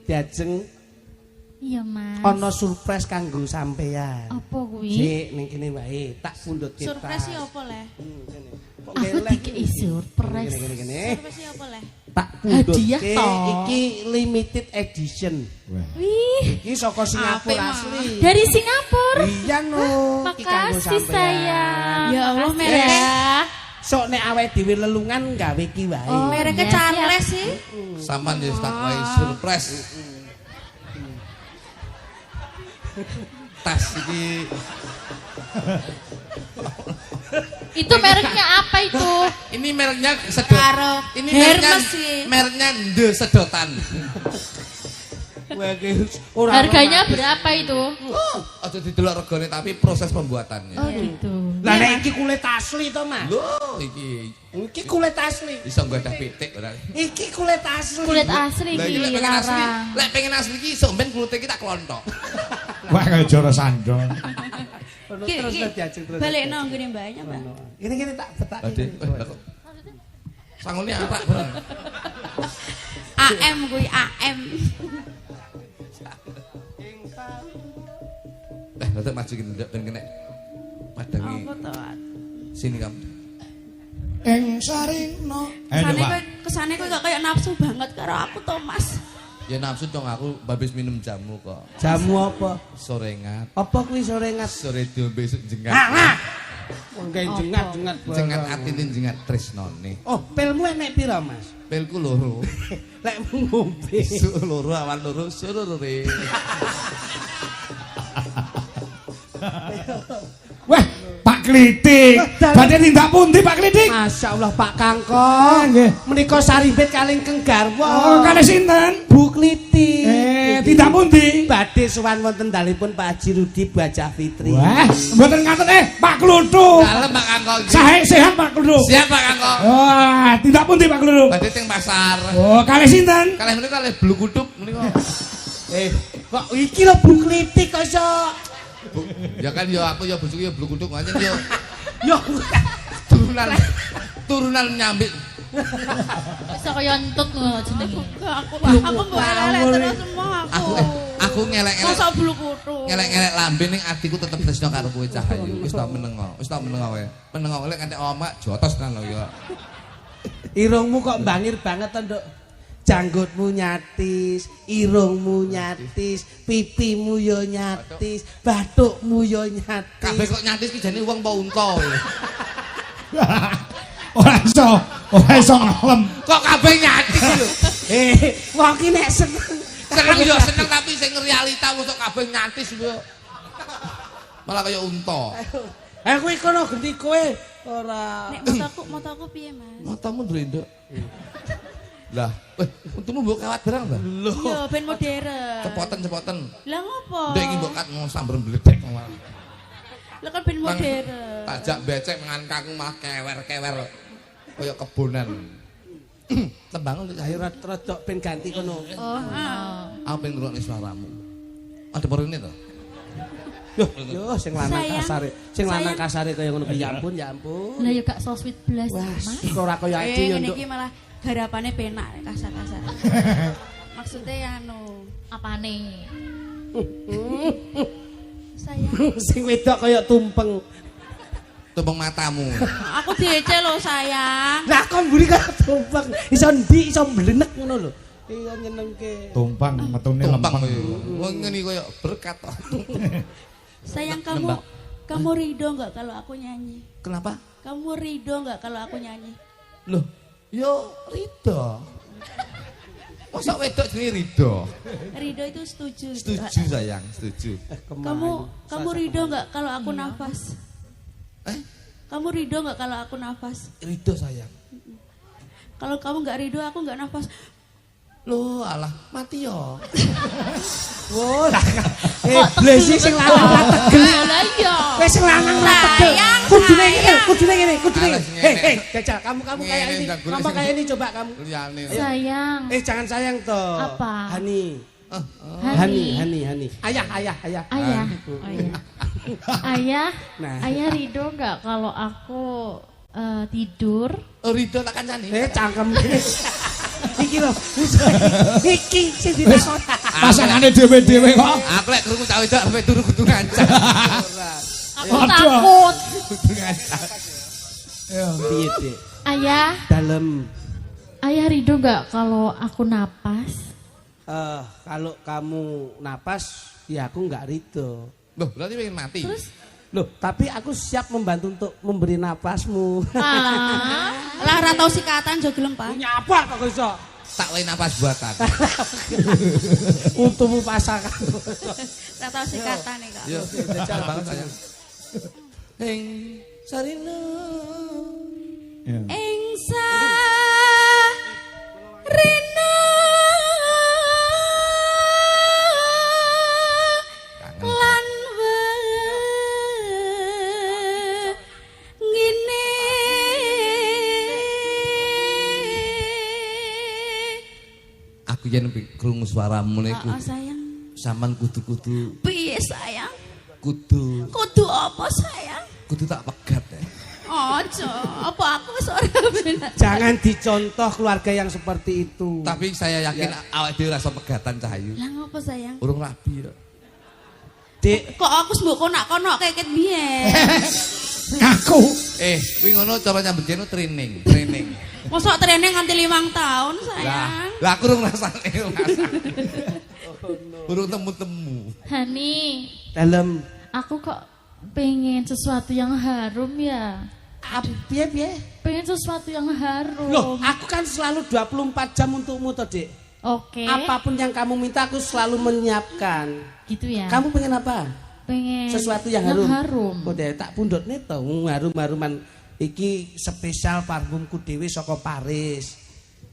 A: diajeng
D: Iya, Mas.
A: ana surprise kanggo sampean.
D: Apa kuwi?
A: Sik ning kene wae tak pundhut kita.
E: Surprise apa le?
D: Aku dikei surprise.
A: Kene.
E: Surprise apa le?
A: Tak pundhut
D: Hadiah toh.
A: iki limited edition.
D: Wih,
A: Iki saka Singapura
E: Apik,
A: asli.
D: dari Singapura.
A: Iya no. Iki kanggo
D: Makasih
A: sampean.
D: sayang.
E: Ya Allah,
D: Makasih
E: merek.
D: ya.
A: Sok nek awake dhewe lelungan gawe iki wae.
D: Oh,
E: Mereke
D: iya,
E: Charles sih.
C: Saman wis tak wae surprise. Tas iki
D: Itu mereknya apa itu?
C: ini mereknya sedot.
E: Karo
C: Ini mereknya
E: Hermes sih.
C: mereknya Nde Sedotan.
A: Wah, iki ora
D: Harganya berapa itu?
C: Aja didelok regane tapi proses pembuatannya.
D: Oh gitu.
A: Lah nek iki kulit asli to, Mas.
C: Lho, iki
A: Iki kulit asli.
C: iso nggadah pitik ora.
A: Iki kulit asli.
D: Kulit asli
C: Lah iki
D: iki
C: lek pengen asli,
D: larang.
C: lek pengen asli iki iso mben kulite kita klontok.
B: Wah kaya Joro Sando.
A: Terus diajeng terus.
E: Balik nang gini mbaknya, Mbak.
A: Ini tak betak.
C: Ade, sangune arak bener.
D: AM kuwi AM.
C: Dadak maju ki ndak ben kena padangi.
D: Apa to?
C: Sini kamu.
B: Ing sarina.
D: Kesane kowe kok kayak nafsu banget karo aku to, Mas.
C: Ya nafsu dong aku babis minum jamu kok.
A: Jamu apa?
C: Sorengat.
A: Apa kuwi sorengat?
C: Sore diombe besok jengat.
A: Wong kae jengat-jengat.
C: Jengat atine jengat tresnone.
A: Oh, pilmu enek pira, Mas?
C: Pilku loro.
A: Lek ngombe.
C: Su loro awan loro surure.
B: Wah, Pak Klitik. Badhe tindak pundi Pak Klitik?
A: Masyaallah Pak Kangkong.
B: Nggih.
A: Menika Sarimbit kalih Keng Garwa.
B: Oh, kalih sinten?
A: Bu Klitik.
B: Tindak pundi?
A: Badhe sowan wonten dalipun Pak Haji Rudi Bajah Fitri.
B: Wah, mboten ngaten Pak Kluthuk.
C: Dalem Pak Kangkong.
B: Sae sehat Pak Kluthuk.
C: Siap Pak Kangkong.
B: Wah, tindak pundi Pak Kluthuk?
C: Badhe teng pasar.
B: Oh, kalih sinten?
C: Kalih menika kalih blu kuduk menika.
A: Kok iki lho Bu Klitik kok iso.
C: Ya kan ya aku ya bojoku ya blu kuduk aja ya.
A: Yo
C: Turunan nyambit.
E: Bisa kaya entut ngono jenenge.
D: Aku mbok elek terus semua aku.
C: Aku ngelek-ngelek.
D: Mosok blu kutu.
C: Ngelek-ngelek lambe ning atiku tetep tresno karo kowe Cahayu. Wis tak menengo. Wis tak menengo kowe. Menengo lek kanthi omak jotos kan lho ya.
A: irungmu kok bangir banget to, Nduk. Janggutmu nyatis, irungmu nyatis, pipimu yo nyatis, bathukmu yo nyatis.
C: Kabeh kok nyatis ki jane wong apa unta.
B: Ora iso ngalem.
C: Kok kabeh nyatis lho.
A: Wong ki nek seneng.
C: Seneng yo seneng tapi sing realita mosok kabeh nyatis lho. Malah kaya unta.
A: Kuwi kono genti kowe ora.
D: Nek motoku piye, Mas?
C: Matamu ndrendok. Lah, untumu mbok kawat barang ta?
D: Iya, ben modern.
C: Cepoten-cepoten.
D: Lah ngopo?
C: Ndek iki mbok kat mau sambar mbledek.
D: Lah kan ben modern.
C: Tajak becek mangan kaku mah kewer-kewer. Kaya kebonan. Tembang untuk
A: Ayo rodok ben ganti kono.
D: Oh,
C: aku pengen ngrungokne suaramu. Ada porine to?
A: Yo sing lanang kasare. Sing lanang kasare kaya ngono ki ya ampun, ya ampun.
E: Lah ya gak so sweet blas, Mas.
A: Ora kaya ati yo, Nduk.
D: Iki malah garapane penak kasar-kasar. Maksudnya anu,
E: Apane?
D: sayang.
A: Sing wedok kaya tumpeng.
C: Tumpeng matamu.
D: Aku diece lho, sayang.
A: Lah kok mburi kaya tumpeng. Iso ndi iso mblenek ngono lho. Iya nyenengke.
B: Tumpang metune
C: Tumpang
B: lempeng.
C: kowe. Wong ngene kaya berkat.
D: Sayang kamu ridho enggak kalau aku nyanyi?
C: Kenapa?
D: Kamu ridho enggak kalau aku nyanyi?
C: Loh, yo Ridho. Masa wedok jenenge Ridho?
D: Ridho itu setuju.
C: Setuju sayang, setuju.
D: Kamu ridho enggak kalau aku nafas? Kamu ridho enggak kalau aku nafas?
C: Ridho sayang.
D: Kalau kamu enggak ridho, aku enggak nafas.
C: Loh, alah mati yo.
A: Oh, lah. Blesi sing lanang ra tegel.
E: Lah iya.
A: Wis sing lanang ra tegel. Kudune ngene. Jajal, kamu kayak ini. Kamu kayak ini coba kamu.
C: Liyane.
E: Sayang.
A: Jangan sayang toh.
E: Apa?
A: Hani.
E: Hani.
A: Ayah.
E: Ayah. Ayah.
A: Nah.
E: Ayah ridho enggak kalau aku tidur?
C: Ridho tak kancani.
A: Cangkem. Iki lho. Iki sing ditakon.
B: Pasangane dhewe-dhewe kok.
C: Aku lek krungu cah wedok sampe turu kudu ngancam.
E: Aku takut.
C: Kudu ngancam.
A: Piye, Dik?
E: Ayah.
A: Dalem.
E: Ayah ridho enggak kalau aku napas?
A: Kalau kamu napas, ya aku enggak ridho.
C: Loh, berarti pengen mati.
E: Terus?
A: Loh, tapi aku siap membantu untuk memberi napasmu.
D: Lah ora tau sikatan jo gelem, Pak.
A: Nyapa kok iso?
C: Tak lain napas buatan.
A: Untukmu pasangan.
D: Ora tau sikatan nih, Kak.
C: Yo, jajal banget sayang. Ing sarina.
D: Ing sarina lan ngene
C: Aku yen krungu suaramu niku.
D: sayang.
C: Sampeyan kudu-kudu
D: Piye sayang?
C: kudu
D: Kudu apa sayang?
C: tak pegat ya.
E: Ojo, apa aku wis ora bener.
A: Jangan dicontoh keluarga yang seperti itu.
C: Tapi saya yakin awak dhewe rasa pegatan Cahayu.
E: Lah ngopo sayang?
C: Urung rabi ya.
A: Dik,
E: Kok aku mbok konak-konak keket biyen.
B: Ngaku.
C: Kuwi ngono cara nyambut gawe training.
E: Mosok training nganti 5 tahun sayang.
C: Lah aku urung rasane. Urung temu-temu.
F: Hani,
A: dalam
F: aku kok pengen sesuatu yang harum ya.
A: piye?
F: Pengen sesuatu yang harum.
A: Loh, aku kan selalu 24 jam untukmu toh, Dik.
F: Oke.
A: Apapun yang kamu minta aku selalu menyiapkan.
F: Gitu ya.
A: Kamu pengen apa?
F: pengen
A: Sesuatu yang harum. Oh, deh, tak pundhutne to harum-haruman iki spesial parfumku dhewe saka Paris.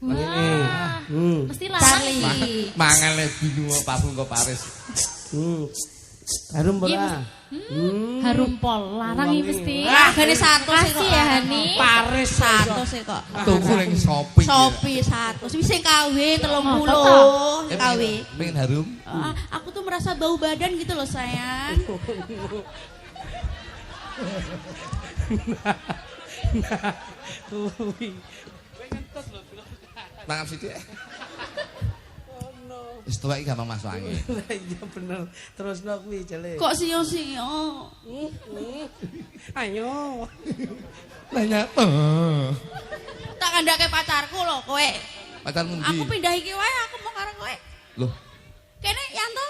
F: Wah, mesti lari.
C: Mangane bingung parfum kok Paris.
A: Harum ora?
F: Harum pol, larang iki mesti.
E: Regane 100
F: Kasih ya Hani.
A: Paris
E: 100 sih kok.
C: Tuku ning Shopee.
E: Shopee 100. Wis sing KW 30 KW.
C: Pengen harum.
E: Aku tuh merasa bau badan gitu loh sayang.
C: Mangap sithik. Wis tuwek iki gampang masuk angin.
A: Iya bener. Terusno kuwi jele.
E: Kok sio-sio?
A: Ayo.
C: Nanya.
E: Tak kandhake pacarku lho kowe.
C: Pacarmu ndi?
E: Aku pindah iki wae aku mau karo kowe.
C: Loh,
E: Kene Yanto.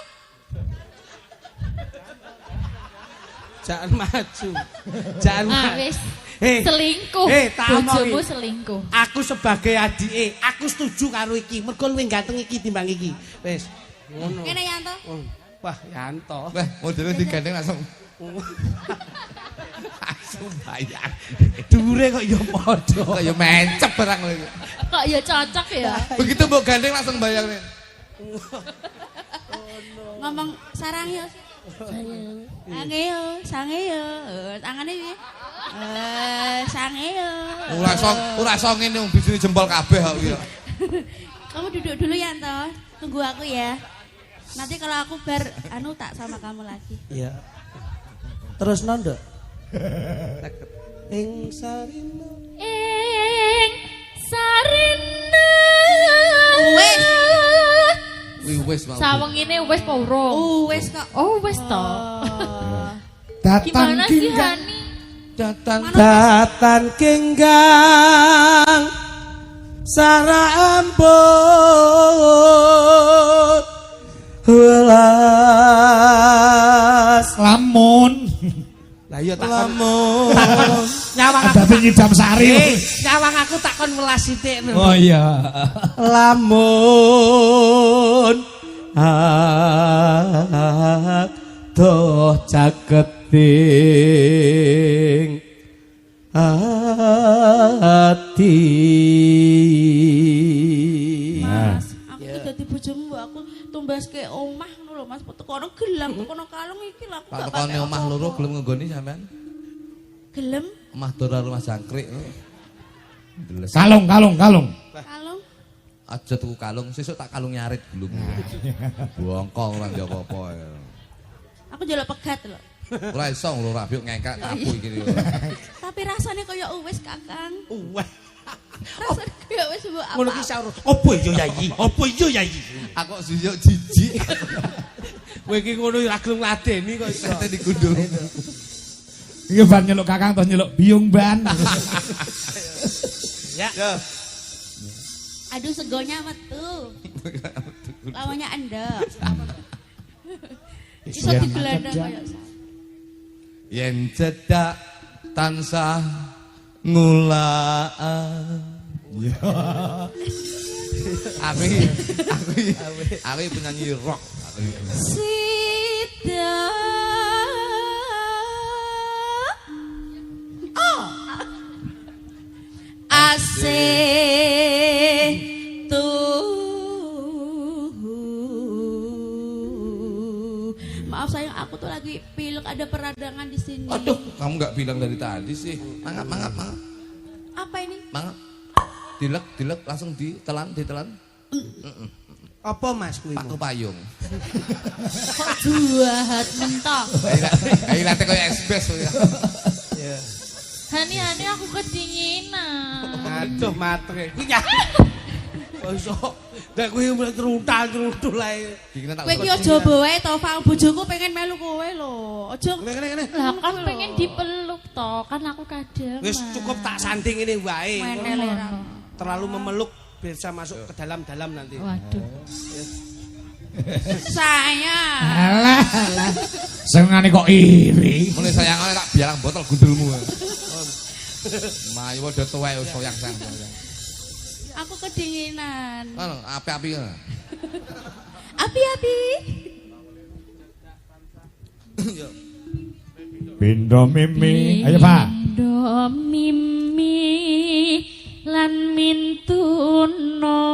A: Jangan maju. Jangan maju.
F: Wis.
A: Hei,
F: selingkuh.
A: tak
F: Bojomu
A: omongi.
F: selingkuh.
A: Aku sebagai adike, aku setuju karo iki. Mergo luwih ganteng iki timbang iki. Wis, ngono.
E: Kene Yanto.
A: Wah, Yanto.
C: wah modele digandeng langsung. Langsung bayar.
A: Dhuwure kok ya padha.
C: Kok ya mencep barang lho.
F: Kok ya cocok ya.
C: Begitu mbok gandeng langsung bayar.
E: Ngomong sarang ya. Sayang. Sangeyo. Tangane piye? Sangeyo.
C: Ora iso ngene wong bijine jempol kabeh kok iki.
E: Kamu duduk dulu Yanto. Tunggu aku ya. Nanti kalau aku bar tak sama kamu lagi.
A: Iya. Terus Nduk. Ing sarina.
F: Sarina.
E: Wis.
C: Wis mau.
F: Sawengine wis apa urung?
E: Wis kok.
F: Oh, wis to.
B: Datang
F: Gimana sih
B: kinggang.
F: Hani?
A: Datan kenggang Sara ambut Welas
B: Lamun.
A: Lah iya tak
C: Lamun.
A: nyawang
B: Ada penyidam sari.
A: nyawang aku takon welas sithik lho.
B: Oh iya.
A: Lamun doh caketing ati.
E: Mas, aku dadi bojomu mbok aku tumbaske omah ngono lho Mas. Tekono gelang, tekono kalung iki lho aku
C: Pak
E: gak
C: tekone omah loro gelem nggoni sampean?
E: gelem
C: Omah Dora rumah jangkrik. Deles.
B: Kalung.
E: kalung.
C: Aja tuku kalung, sesuk tak kalung nyarit belum. Bongkong ora ndek apa-apa.
E: Aku njaluk pegat lho.
C: Ora iso lho rabi ngengkak tabu iki lho.
E: Tapi rasane kaya uwis Kakang.
A: Wah,
E: Rasane kaya wis mbok
A: ngono
E: apa.
A: ki saur. Apa iya Yayi? Apa iya Yayi?
C: Aku suyuk jijik.
A: Kowe iki ngono ora gelem ngladeni kok iso.
C: Kate digundul.
B: Iki ban nyeluk kakang to nyeluk biung ban.
A: Ya.
E: Aduh segonya metu. Lawannya endek. Iso digelandang kaya
C: Yen cedak tansah ngulak. Aku penyanyi rock.
E: Sida. Asih maaf sayang, aku tuh lagi pilek ada peradangan di sini.
C: Aduh, kamu nggak bilang dari tadi sih. Mangap.
E: Apa ini?
C: Mangap. Dilek langsung ditelan.
A: Apa Mas kuwi?
C: Paku payung.
E: Kok jahat mentok?
C: Kayak late kayak esbes.
A: Ya.
F: Hani aku kedinginan.
A: Aduh mateng. Kuwi ya. Iso. Nek kuwi mulai teruntal-teruntul ae.
E: Kowe iki aja bae to, Fang. Bojoku pengen melu kowe lho. Aja
A: Kene.
F: Lah kan pengen dipeluk toh, kan aku kadang.
A: Wis cukup tak sanding ini wae.
E: menel.
A: Terlalu memeluk bisa masuk ke dalam-dalam nanti.
F: Waduh.
E: Saya.
B: Alah. Senengane kok iri.
C: Mulai sayangane tak biarang botol gundulmu. Mayu padha tuwek wis soyak sang.
E: Aku kedinginan.
C: Ngono, api-api ngono.
E: Api-api.
B: Pindo mimi. Ayo, Pak.
F: Pindo mimi lan mintuno.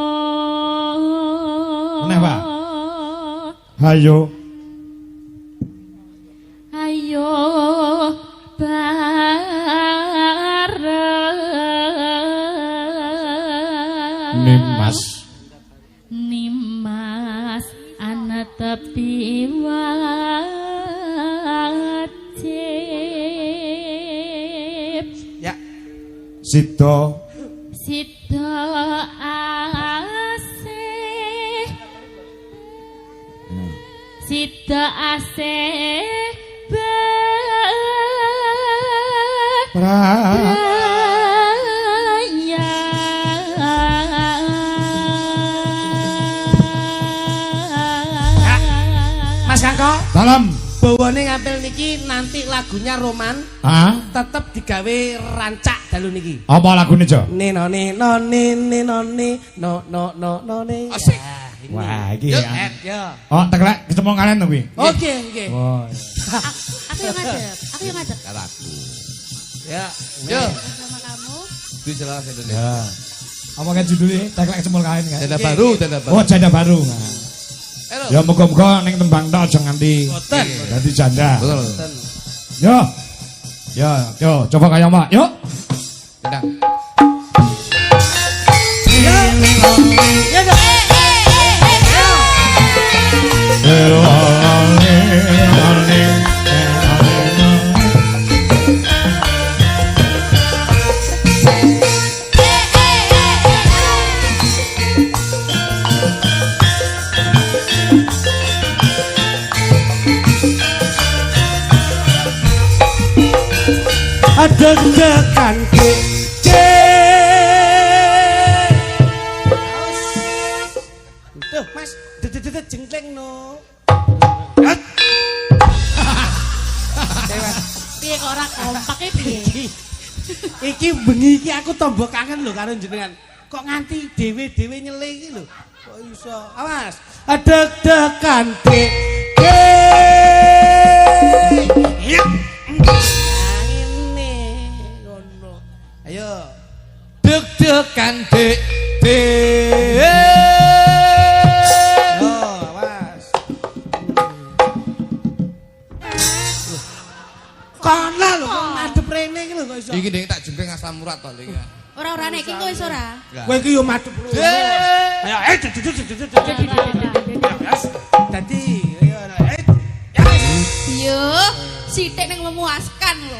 B: Meneh, Pak. Ayo.
F: Ayo bareng. Nimas ana tepi wajib.
A: Ya.
B: Sida
F: asih
A: Mas Kangko,
B: Salam.
A: bawane ngampil niki nanti lagunya Roman tetep digawe rancak dalu niki.
B: Apa lagune, Jo?
A: Nino no
C: Asik.
B: Wah, iki
A: Yo,
B: ya.
A: yo.
B: Oh, teklek kecemplung kalian to kuwi.
A: Oke, oke.
B: Oh.
E: Aku yang ngadep.
C: Kataku.
A: Ya.
C: Yo,
E: Sama kamu.
C: dijelas Indonesia.
B: Ya. Apa kan judulnya? Teklek kecemplung kalian kan?
C: Janda baru, janda baru.
B: Oh, janda baru. Nah.
C: Halo.
B: Ya muga-muga ning tembang tok aja nganti
A: Boten.
B: dadi janda.
C: Betul.
B: Yo. Yo, coba kaya Mbak. Yo.
C: Janda.
A: Ya, dong. Deg-degan Tuh, Mas, dedet jengkleng no.
E: Piye kok ora kompak e piye?
A: Iki bengi iki aku tombo kangen lho karo jenengan. Kok nganti dhewe-dhewe nyele iki lho. Kok iso? Awas. Deg-degan Ya. Ini ngono. Ayo.
C: Deg-degan dek.
A: Yo, awas. Kono lho kok ngadep rene iki lho kok iso.
C: Iki ning tak jengking asam urat to iki.
E: Ora iki kok wis ora.
A: Kowe iki yo madhep rene. Ayo, dadi ayo
E: Yo, sithik ning memuaskan lho.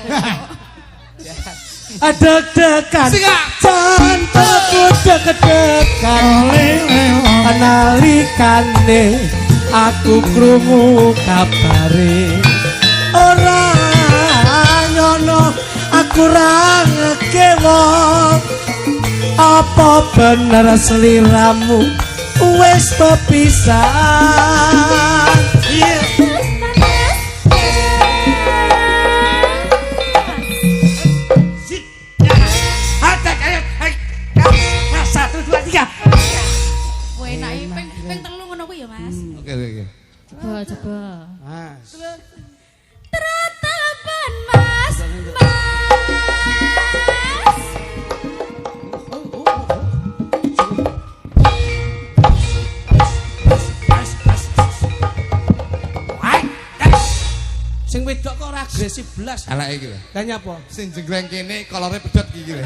A: Deg-degan jantukku deg-degan nalikane aku krungu kabare ora nyono aku ra ngekewo apa bener seliramu wis pepisahan. Satu, dua, tiga.
E: Kowe enake ping 3 ngono kuwi ya, Mas.
C: Oke.
F: Coba.
A: Mas.
E: Teratapan Mas.
A: Sing wedok kok ora agresif blas.
C: Alake iki lho.
A: Lah nyapa?
C: Sing jenggleng kene kolore pedhot iki lho.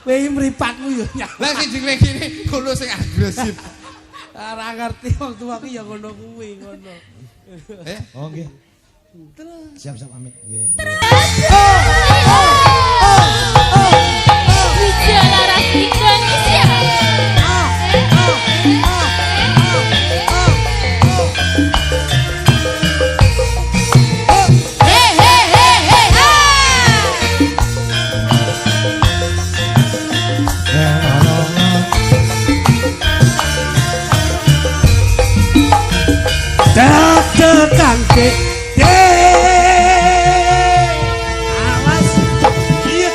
A: Kowe mripatmu yo nyak.
C: Lah sing jenggleng kene kono sing agresif.
A: Ora ngerti wong tuaku ya ngono kuwi ngono.
C: Oh nggih.
B: Siap-siap pamit. Nggih.
F: Wijaya Laras Indonesia.
A: Deg-degan dek awas iya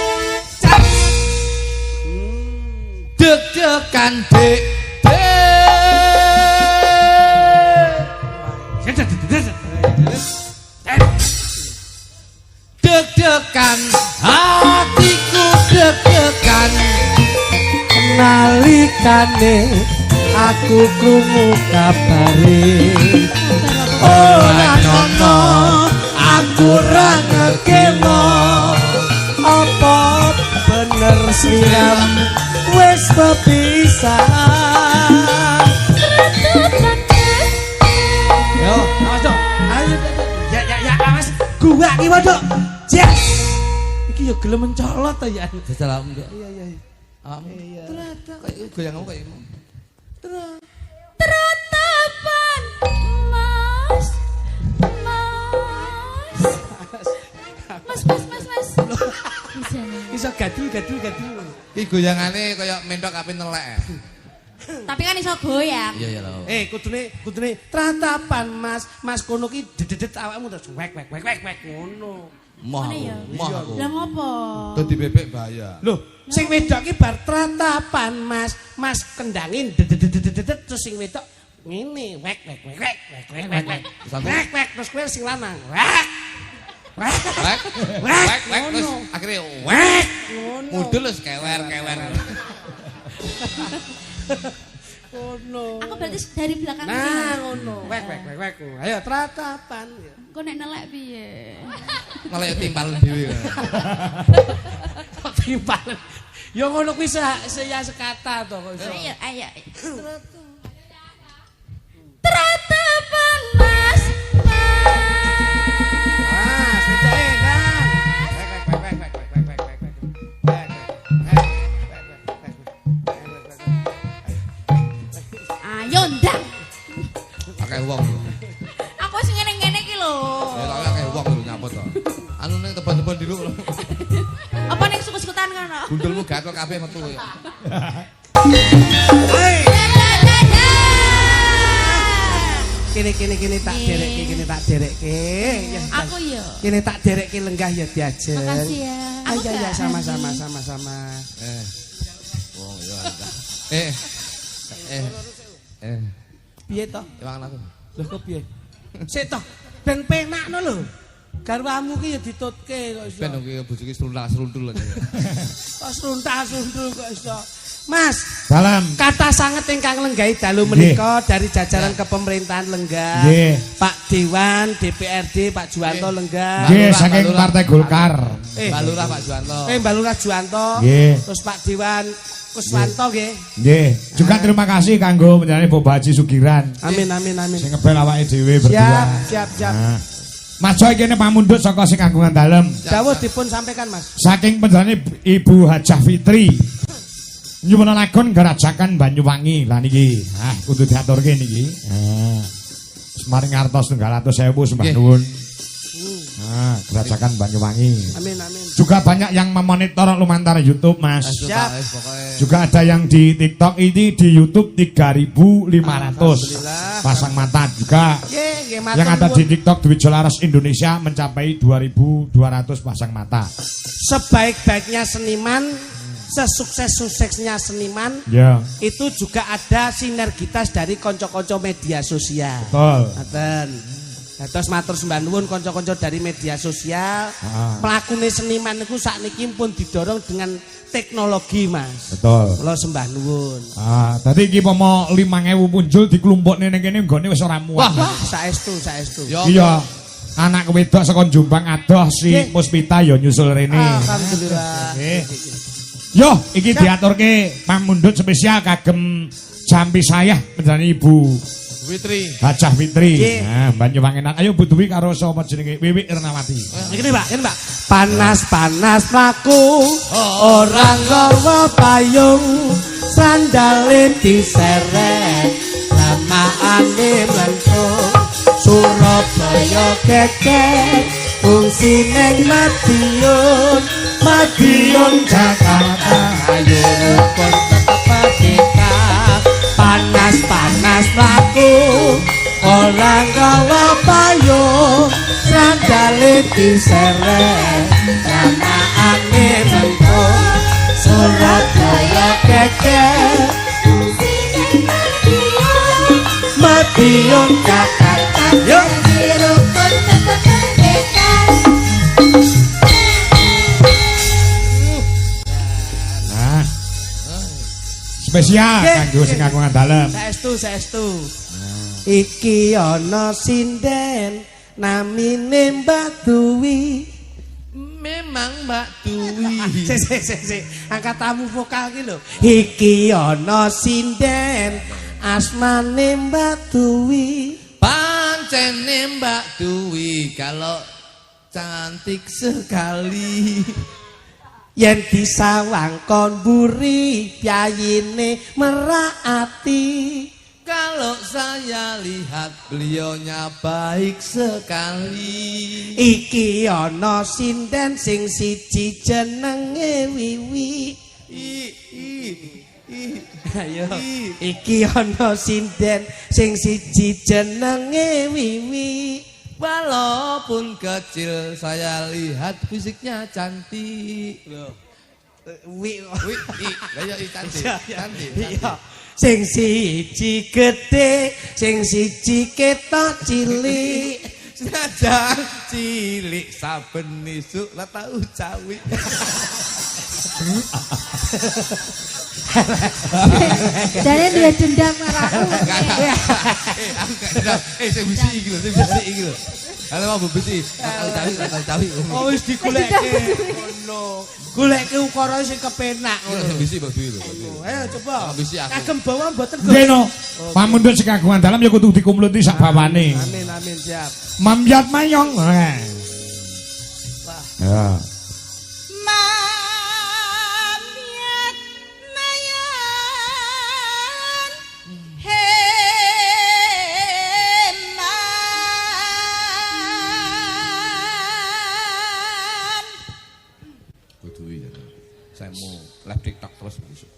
A: cap
C: Deg-degan dek deg-degan hatiku deg-degan
A: nalikane aku krungu kabare ora nono aku ra ngekemo apa bener siram wis bepisahan yo awas dok ayo ya awas gua iki waduh yes iki yo gelem mencolot ta ya
C: salah enggak
A: iya
C: ternyata kayak goyang aku kayak
F: Teratapan Mas. Bisa nih.
A: iso gadul
C: iki goyangane kaya mentok kaping telek
D: Tapi kan iso goyang.
C: iya lho
A: kudune tratapan mas kono ki dedet awakmu terus wek ngono.
C: moh aku
D: Lah ngopo?
C: dadi bebek bahaya
A: Lho, sing wedok ki bar tratapan mas kendangin dedet terus sing wedok ngene wek terus kowe sing lanang wek
C: terus akhirnya
A: wek
C: mudul wis kewer
A: ngono.
D: Aku berarti dari belakang
A: Nah,
D: sini.
A: ngono. Wek. Ayo tratapan.
D: Kok nek nelek piye?
C: malah timpal dhewe
A: Kok timpal. Ya ngono kuwi ya sekata to kok iso.
D: Ayo. Teratapan Mas.
A: Ah, sedae nah.
D: Ayo ndang.
C: akeh wong
D: Aku sing ngene-ngene iki lho.
C: ya tak akeh wong lho nyapot to anu ning teban-teban diluk lho
D: Apa ning suku-sukutan kono?
C: gundulmu gatel kabeh metu ya
A: Kene tak derekke. Ya,
D: Aku yo.
A: kene tak derekke lenggah ya diajeng.
D: Makasih ya.
A: Ayo ya sama-sama.
C: wong ya
A: Piye to?
C: emang aku
A: Lho kok piye? Sik to, ben penakno lho. Garwamu ki ya ditutke kok iso.
C: ben iki bojoke seruntul
A: Kok suntal-suntul kok iso. Mas,
B: Salam.
A: kata sanget ingkang lenggahi dalu menika dari jajaran kepemerintahan Lenggah.
B: Nggih.
A: Pak Dewan, DPRD, Pak Juwanto Lenggah.
B: Nggih, saking Partai Golkar.
C: Mbak Lurah Pak Juwanto
A: Mbak Lurah Juwanto.
B: Nggih.
A: Terus Pak Dewan Kuswanto nggih.
B: Nggih. Juga terima kasih kanggo panjenengane Bapak Haji Sugiran.
A: Amin.
B: Sing ngebel awake dhewe berdua.
A: Siap.
B: Nah. Mas Joy kene pamundhut saka sing kagungan dalem.
A: Dawuh dipun sampaikan, Mas.
B: Saking panjenengane Ibu Hajah Fitri. Nyuwunaken garajakan Banyuwangi. Lah niki, kudu diaturke niki. Semaring ngartos 300.000 sembah nuwun. Gerajakan Banyuwangi.
A: Amin.
B: Juga banyak yang memonitor lumantar YouTube, Mas.
A: Siap.
B: Juga ada yang di TikTok ini di YouTube 3.500. Pasang mata juga.
A: Nggih,
B: Yang ada di TikTok Dwi Jolaras Indonesia mencapai 2.200 pasang mata.
A: Sebaik-baiknya seniman, sesukses-suksesnya seniman,
B: Ya.
A: itu juga ada sinergitas dari konco-konco media sosial.
B: Betul.
A: Ngaten. Terus matur sembah nuwun kanca-kanca dari media sosial. Mlakune seniman niku sakniki pun didorong dengan teknologi, Mas.
B: Betul.
A: Kula sembah nuwun.
B: Tadi iki pomo 5.000 muncul dikelompokne ning kene nggone wis ora muat.
A: Wah, saestu.
B: Iya. Anak wedok saka Jombang adoh si Puspita ya nyusul rene.
A: Alhamdulillah.
B: Yo, iki diaturke pamundhut spesial kagem jampi saya panjenengan Ibu
C: Fitri.
B: Gajah Fitri.
A: Nggih.
B: Nah, Banyuwangenan. Ayo Bu Dwi karo sapa jenenge Wiwi Ernawati.
A: Ngene Mbak. Panas-panas laku ora nggawa payung sandale diseret lamaane mentung Surabaya geger fungsi ning Madiun Jakarta ayo rukun tetep merdeka panas-panas laku ora nggawa payung sandale diseret lamaane mentung Surabaya geger Madiun Jakarta yuk dirukun tetep merdeka.
B: Nah. Spesial kanggo sing aku ngandalem.
A: Saestu. Iki ana sinden namine Mbak Duwi.
C: Memang Mbak Duwi.
A: Sik. Angkat tamu vokal ki lho. Iki ana sinden asmane Mbak Duwi.
C: Pancene Mbak Duwi kalau cantik sekali.
A: Yen disawang kon buri piyayine merati.
C: Kalau saya lihat beliaunya baik sekali.
A: Iki ana sinden sing siji jenenge Wiwi. Ayo. Iki ana sinden sing siji jenenge Wiwi.
C: Walaupun kecil saya lihat fisiknya cantik. Loh.
A: Wi.
C: Cantik.
A: Iya. Sing siji gedhe, sing siji ketok cilik.
C: Senajan cilik saben isuk lah tau cawi.
D: Dane dia dendam karo aku.
C: Aku gak dendam. Sing besi iki lho, Kalau mau besi, tak cawi.
A: Oh wis digoleke. Ngono. Goleke ukara sing kepenak ngono.
C: Sing besi Mbak Dwi lho.
A: Ayo coba.
C: Besi aku.
A: Kagem bawa mboten
B: Nggih no. Pamundhut sing kagungan dalam ya kudu dikumpulti sak bawane.
A: Amin siap.
B: Mamyat mayong. Wah. Ya.
E: Mamyat mayan heman.
C: Bu Dwi. Saya mau live TikTok terus besok.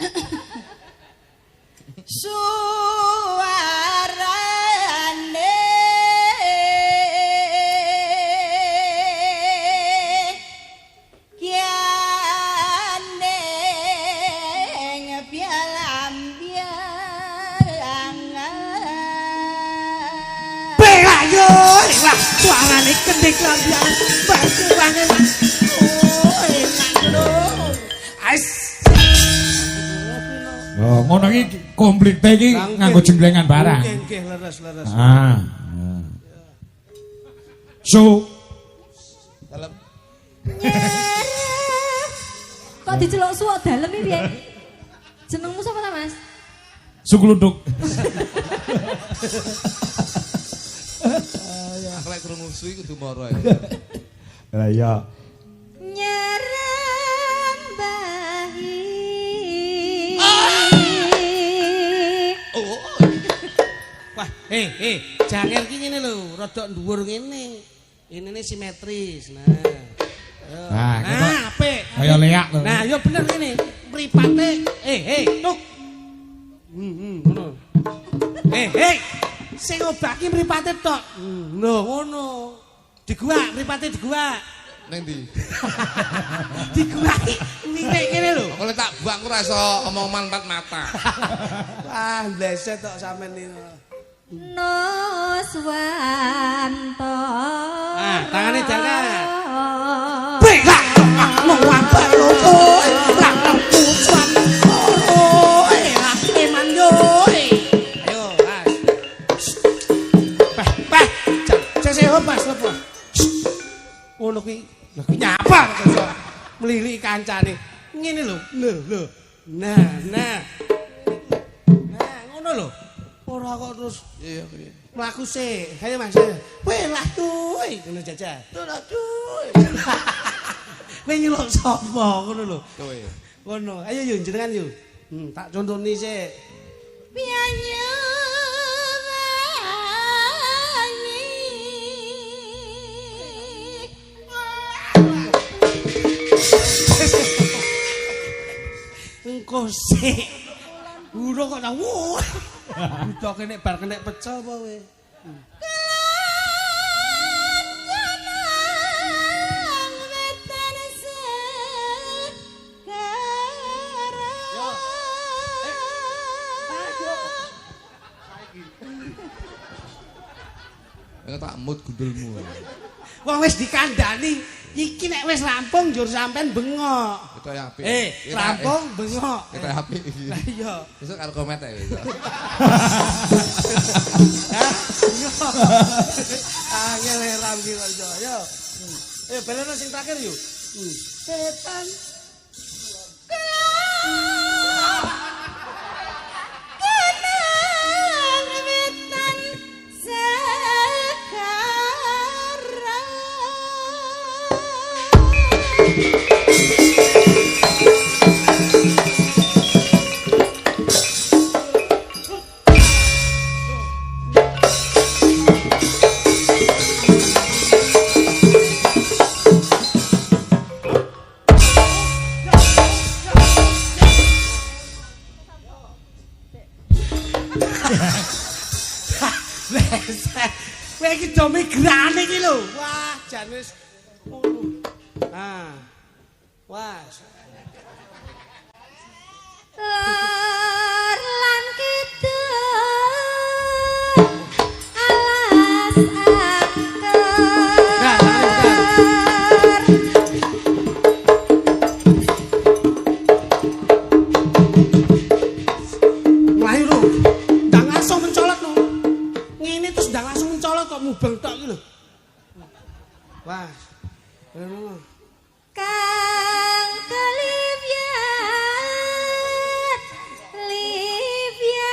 E: Suarane kiane bialam-bialangan.
A: Belayo, wah suarane kendhek lambian. Basuane Mas. Oh, enak lho. Ais.
B: Oh, ngono iki komplit iki nganggo jenglengan barang.
A: Nggih, leres.
B: Ah. So,
C: Dalam
D: Kok diceluk suwak dalem iki piye? Jenengmu sapa ta, Mas?
B: sukluduk.
C: lek krungu suwi kudu moro ae.
B: Lah iya.
E: Nyerambahi.
A: Wah, jangel ki ngene lho, rada dhuwur ngene. Inine simetris. Nah.
B: Nah,
A: apik.
B: kaya leak lho.
A: Nah, yo bener ngene. Mripate, tuk. Ngono. Sing obaki mripate tok. Lho, ngono. Diguak, mripate diguak.
C: Neng ndi?
A: Diguak. Wiwik kene lho.
C: Kalau tak buang ku ra iso omong manfaat mata.
A: Wah, bleset tok sampean iki.
E: Noswanto.
A: Ah, tangane jangan. Bela, mau apa lo? Lah, pucuan. Eman yo. Ayo, Mas. Seseo Mas lepo. Ngono kuwi, lha kuwi nyapa kok mlili kancane. Ngene lho. Lho. Nah, ngono lho. Ora kok terus
C: Iya piye.
A: mlaku sik. Ayo Mas. Weh lah tuh. Ngono jajal.
C: Ora cuy.
A: Kowe nyeluk sapa ngono lho.
C: Kowe.
A: Ngono. Ayo yo jenengan yo. Tak contoni sik.
E: Pianyi
A: engko sik. Urung kok wuh. Udah kene bar kena pecel apa kowe?
C: Nek tak mut gundulmu.
A: Wong wis dikandani, iki nek wis rampung njur sampean bengok.
C: Kita ya apik.
A: Rampung bengok.
C: Kita apik iki.
A: Lah iya.
C: Besok karo komet ya besok.
A: Angel ram ki kok yo. Ayo beleno sing terakhir yo. Setan. Kowe iki do migrane iki lho. Wah, jan wis ngono. Ah. Wah.
E: Lor lan kidul alas angker.
A: Mlayu lho. Ndang langsung mencolot lho. Ngene terus ndang langsung mencolot kok mubeng tok iki lho. Wah. Ngono.
E: Kang Kaliviat Liviat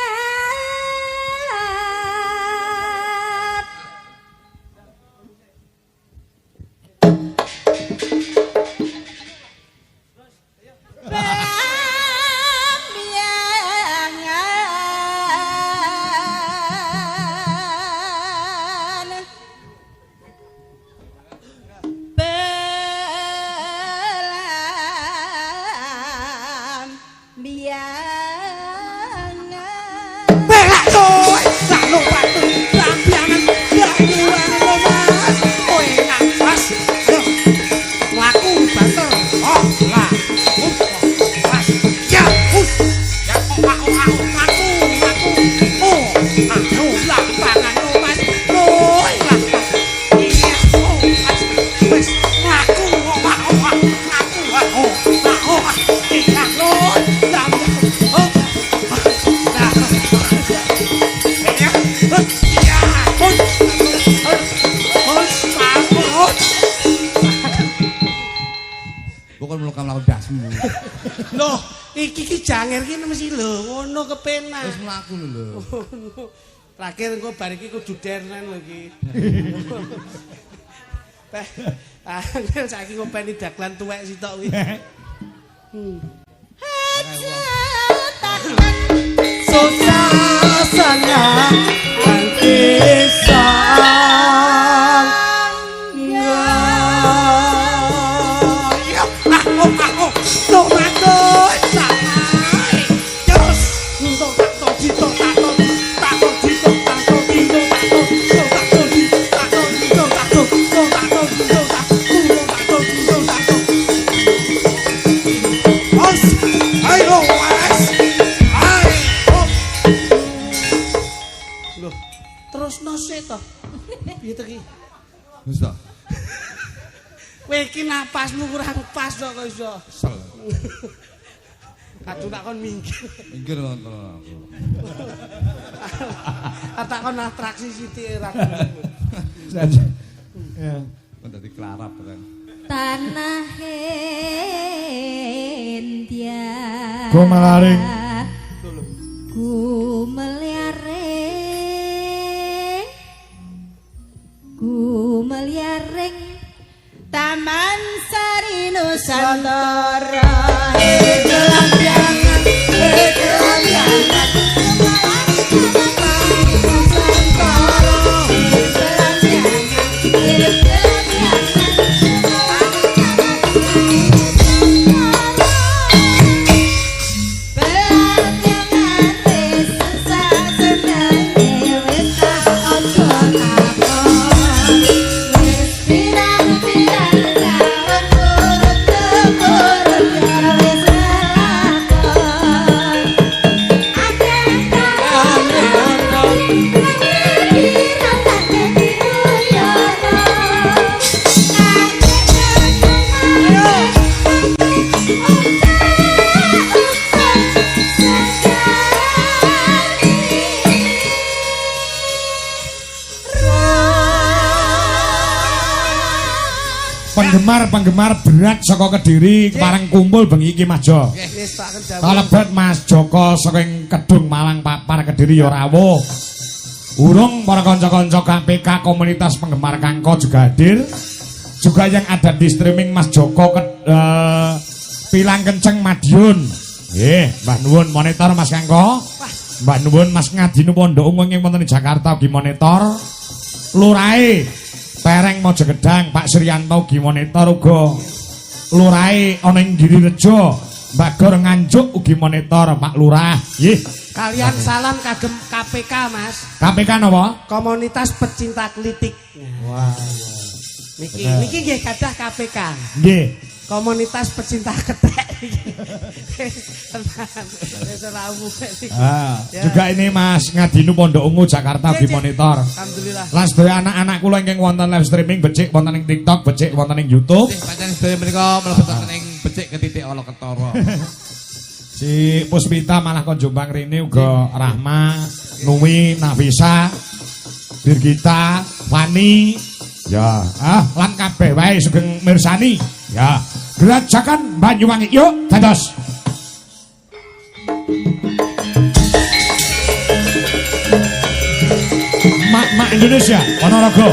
C: Bukan melakukan lawan dasmu.
A: Loh, iki janger ki mesti lho, ngono kepenak.
C: Wis mlaku lho.
A: Terakhir engko bar iki kudu dernen lho iki. Angel saiki ngopeni daglan tuwek sitok kuwi. Susah sana kisah terus nose toh. Piye to ki?
C: Wis ta.
A: Kowe iki napasmu kurang pas kok iso.
C: Sel.
A: Aduh tak kon minggir.
C: Minggir nonton aku.
A: Tak kon atraksi sithik ra.
B: Ya.
C: Kon dadi klarap kan.
E: tanah India
B: Ku malaring.
E: ku meliare
D: Nusantara gelambiangan gelambiangan
B: penggemar berat saka Kediri kepareng kumpul bengi iki Mas Jo. Kalebet Mas Joko saking Kedung Malang Papar Kediri ya rawuh. Urung para kanca-kanca KPK komunitas penggemar Kangko juga hadir. Juga yang ada di streaming Mas Joko Pilang Kenceng Madiun. Nggih, Mbah nuwun monitor Mas Kangko. Mbah nuwun Mas Ngadinu Pondok Ungu ing wonten Jakarta ugi monitor. Lurahe Pereng Mojogedang Pak Suryanto ugi monitor uga. Lurahe ana ing Girirejo Mbak Gor Nganjuk ugi monitor Pak Lurah. Nggih.
A: Kalian salam kagem KPK Mas.
B: KPK napa?
A: Komunitas Pecinta Klitik.
B: Wah.
A: Niki nggih gadah KPK.
B: Nggih.
A: Komunitas Pecinta Ketek.
B: Juga ini Mas Ngadinu Pondok Ungu Jakarta ugi monitor.
A: Alhamdulillah.
B: Lan sedaya anak-anak kula ingkang wonten live streaming becik wonten ing TikTok, becik wonten ing YouTube.
C: Nggih, pancen sedaya menika mlebet wonten ing becik ketitik ala ketara.
B: Si Puspita malah kon Jombang rene uga Rahma, Numi, Nafisa, Birgita, Fani, ya, lan kabeh wae sugeng mirsani. Ya, gerajakan Banyuwangi yuk dados. Mak Indonesia, Ponorogo.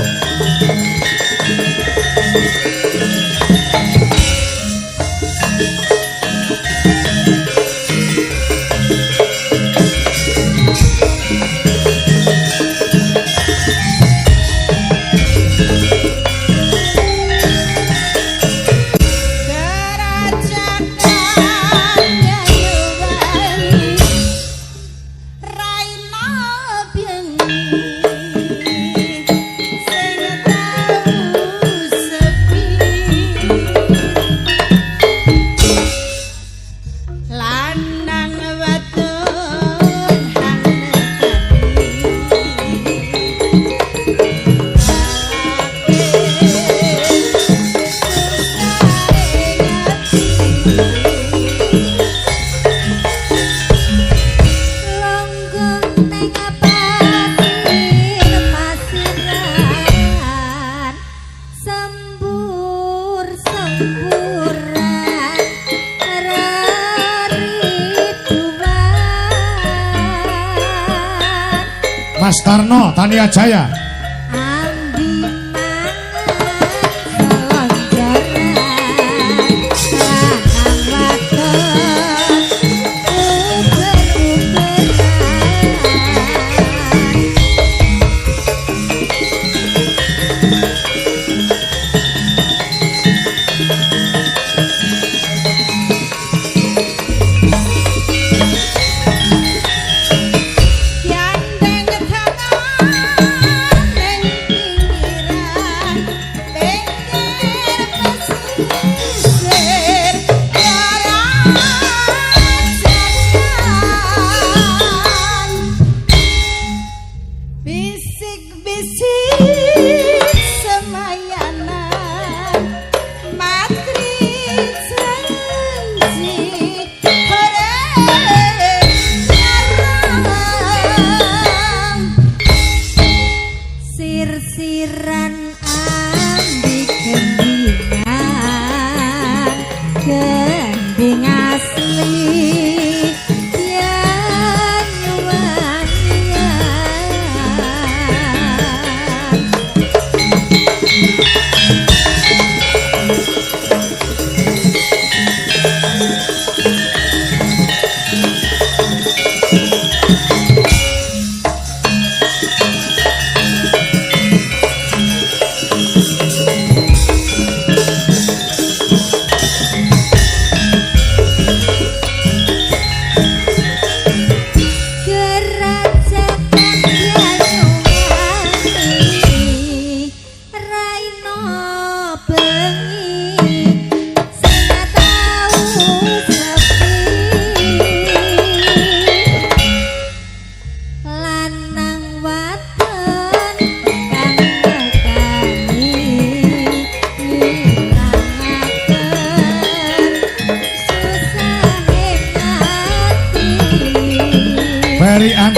B: Mas Tarno, Tania Jaya.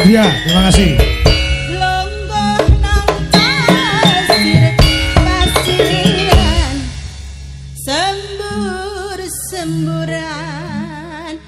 B: Indria, terima kasih.
E: Longgoh nang pasiran sembur-semburan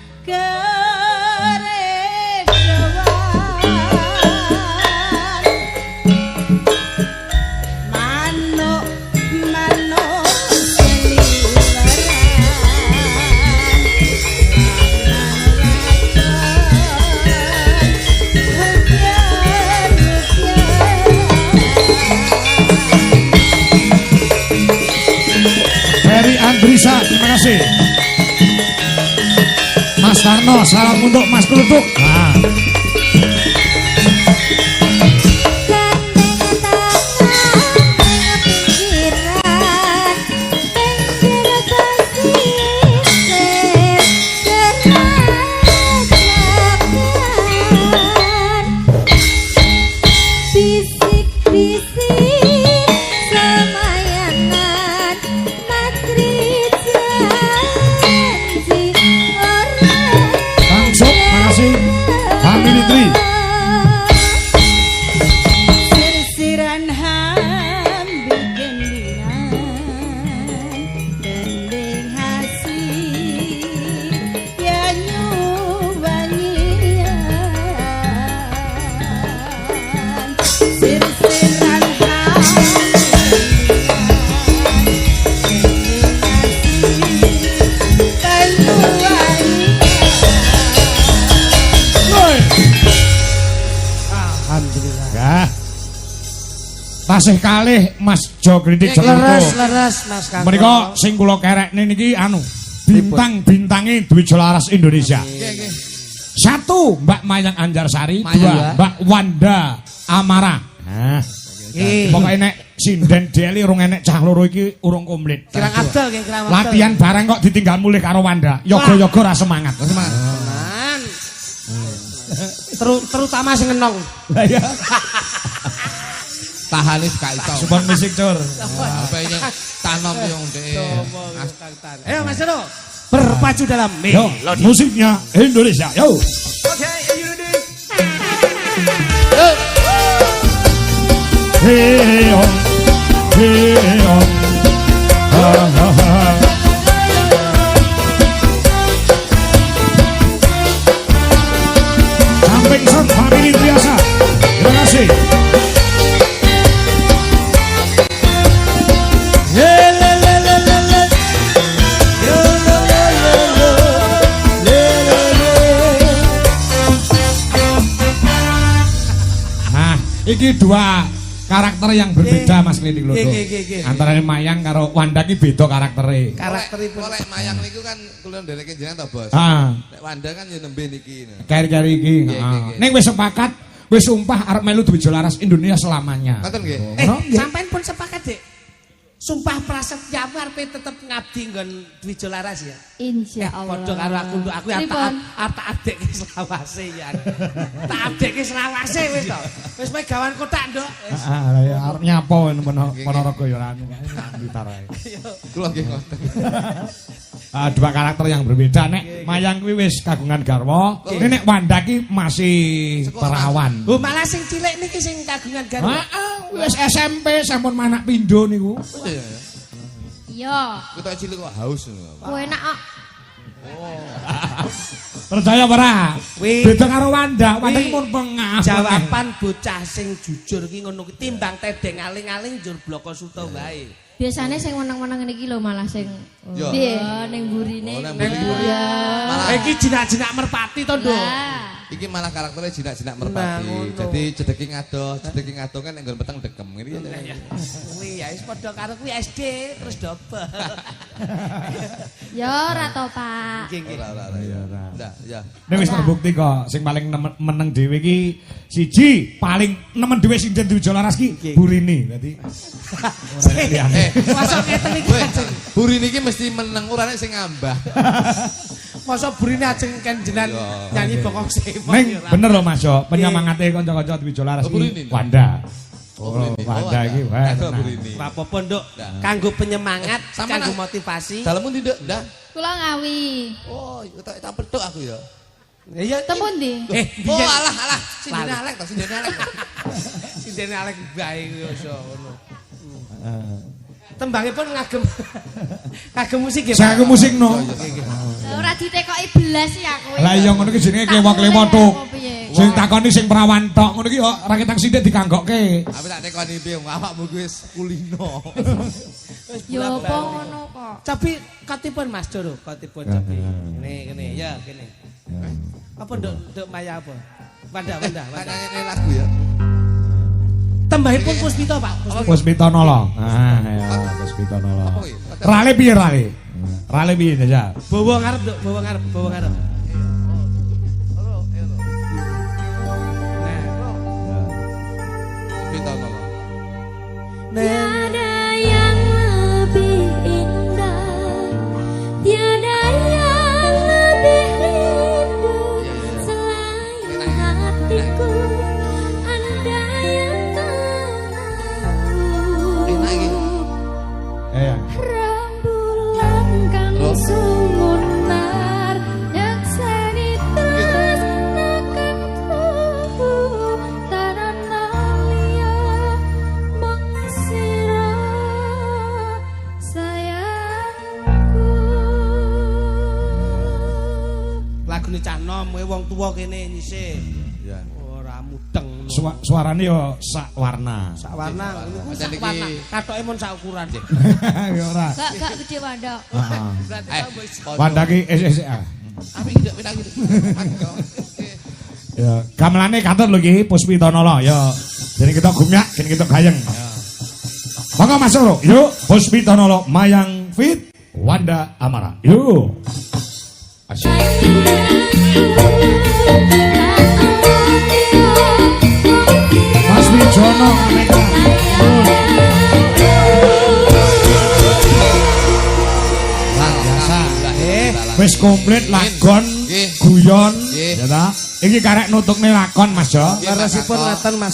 B: Andrisa, terima kasih. Mas Tarno, salam untuk Mas Klutuk. Nah. Tasih kalih Mas Jo Kritik
A: leres Mas Kang.
B: Menika sing kula kerekne niki anu bintang-bintange Dwijo Laras Indonesia. Satu Mbak Mayang Anjarsari, dua Mbak Wanda Amara. Nah, pokoke nek sinden Deli urung enek cah loro iki urung komplit.
A: Kirang adol nggih, kirang adol.
B: Latihan bareng kok ditinggal mulih karo Wanda. Yoga-yoga ra semangat.
C: Semangat.
A: Terutama sing enong.
B: Lah ya.
C: Tahanis gak iso.
B: Support musik cur.
C: Apa ini tanom yang
A: Ayo Mas Dono, berpacu dalam melodi
B: musiknya Indonesia. Yo.
A: Oke, you ready?
B: Hey on. Hey on. Ha ha ha. Samping son family biasa. Terima kasih. Iki dua karakter yang berbeda Mas Klinik Lodo. Antara Mayang karo Wanda ki beda karaktere.
A: Karakteripun.
C: Oleh Mayang niku kan kula ndereke jenengan to, Bos. Nek Wanda kan ya nembe niki.
B: Kari-kari iki. Ning wis sepakat, wis sumpah arep melu Dwijo Laras Indonesia selamanya.
C: Ngoten nggih.
A: Sampean pun sepakat, Dik. Sumpah prasetyamu arepe tetep ngabdi nggon Dwijo Laras ya.
F: Insyaallah.
A: Padha karo aku ya tak adekke selawase ya. Tak adekke selawase wis to. Wis pegawan kotak, Nduk.
B: Ya arep nyapa Ponorogo ya anu gitar ae.
C: Kula nggih ngoten.
B: Dua karakter yang berbeda. Nek Mayang kuwi wis kagungan garwa, nek Wanda ki masih perawan.
A: Oh, malah sing cilik niki sing kagungan garwa.
B: Wis SMP sampun manak pindho niku.
F: Iya.
C: Kita cilik kok haus.
F: Kowe enak kok.
B: Percaya ora? Beda karo Wanda. Wanda ki mun pengah.
A: Jawaban bocah sing jujur ki ngono ki timbang tedeng aling-aling njur bloko suto wae.
F: Biasanya sing menang-menang niki lho malah sing piye ning burine.
C: Malah
A: iki jinak-jinak merpati to, Nduk.
C: Iki malah karakternya jinak-jinak merpati. Jadi jedeki ngadoh kan nggon peteng dekem ngene ya.
A: Kuwi ya wis padha karo kuwi SD terus double.
F: Ya ora to, Pak.
C: Ora ya.
B: Nek wis terbukti kok sing paling meneng dhewe iki siji paling nemen dhewe sing Dwijo Laras ki Burini. Dadi
A: Masa ngeten iki.
C: Burini iki mesti meneng ora nek sing ngambah.
A: Masa Burini ajeng kenjenan nyanyi bokong semon.
B: Ning bener lho Mas yo, penyemangate kanca-kanca Dwijo Laras iki Wanda. Wanda iki wae.
A: Ora apa-apa, Nduk. Kanggo penyemangat, kanggo motivasi.
C: Dalemu ndi, Nduk? Ndah.
F: Kula ngawi.
C: Oh, tak petuk aku ya.
A: Ya
F: Temu ndi?
C: Oh alah, sindene Alek to, sindene Alek.
A: Sindene Alek bae iso ngono. Tembangipun ngagem kagem musik ya.
B: Saya ke musik no.
F: Ora ditekoki belas ya kowe.
B: Lah iya ngono ki jenenge klewa-klewa tok. Sing takoni sing perawan tok ngono ki kok ra ketang sithik diganggokke.
C: Tapi tak tekoni piye awakmu kuwi wis kulino.
F: Yo apa ngono kok.
A: Tapi katipun Mas Doro, katipun tapi. Kene ya kene. Apa nduk maya apa? Wanda.
C: Ini lagu ya.
A: Tambahipun Puspita Pak.
B: Puspita Nolo. Ah ya, Puspita Nolo. Rale piye rale? Rale piye ya?
A: Bawa ngarep, Nduk, bawa ngarep.
F: Tiada yang lebih indah, tiada yang lebih rindu selain hatiku. Anda yang tahu. Rembulan kang sumunar yang senitas nakang tuh tanana liya mengsira sayangku.
A: Lagune cah nom kowe wong tuwa kene nyisih.
C: Ya.
A: Ora mudeng.
B: Suarane yo sak warna.
A: Sak warna, niku sak
C: Niki-
A: warna. Katoke mun sak ukuran.
B: Ya ora.
F: Gak gede Wanda.
B: Heeh.
C: Wanda
B: Wanda ki SSA.
C: Apik iki pindah gitu.
B: Ya, gamelane kantor lho iki Puspita Nolo ya. Jadi kita gumyak, jadi kita gayeng. Monggo Mas Soro, yuk Puspita Nolo Mayang Fit Wanda Amara. Yuk. Asyik. Mas Wijono Ameka. Biasa. Wis komplit lagon, guyon, ya ta. Iki karek nutukne lakon Mas Jo.
A: Leresipun ngaten Mas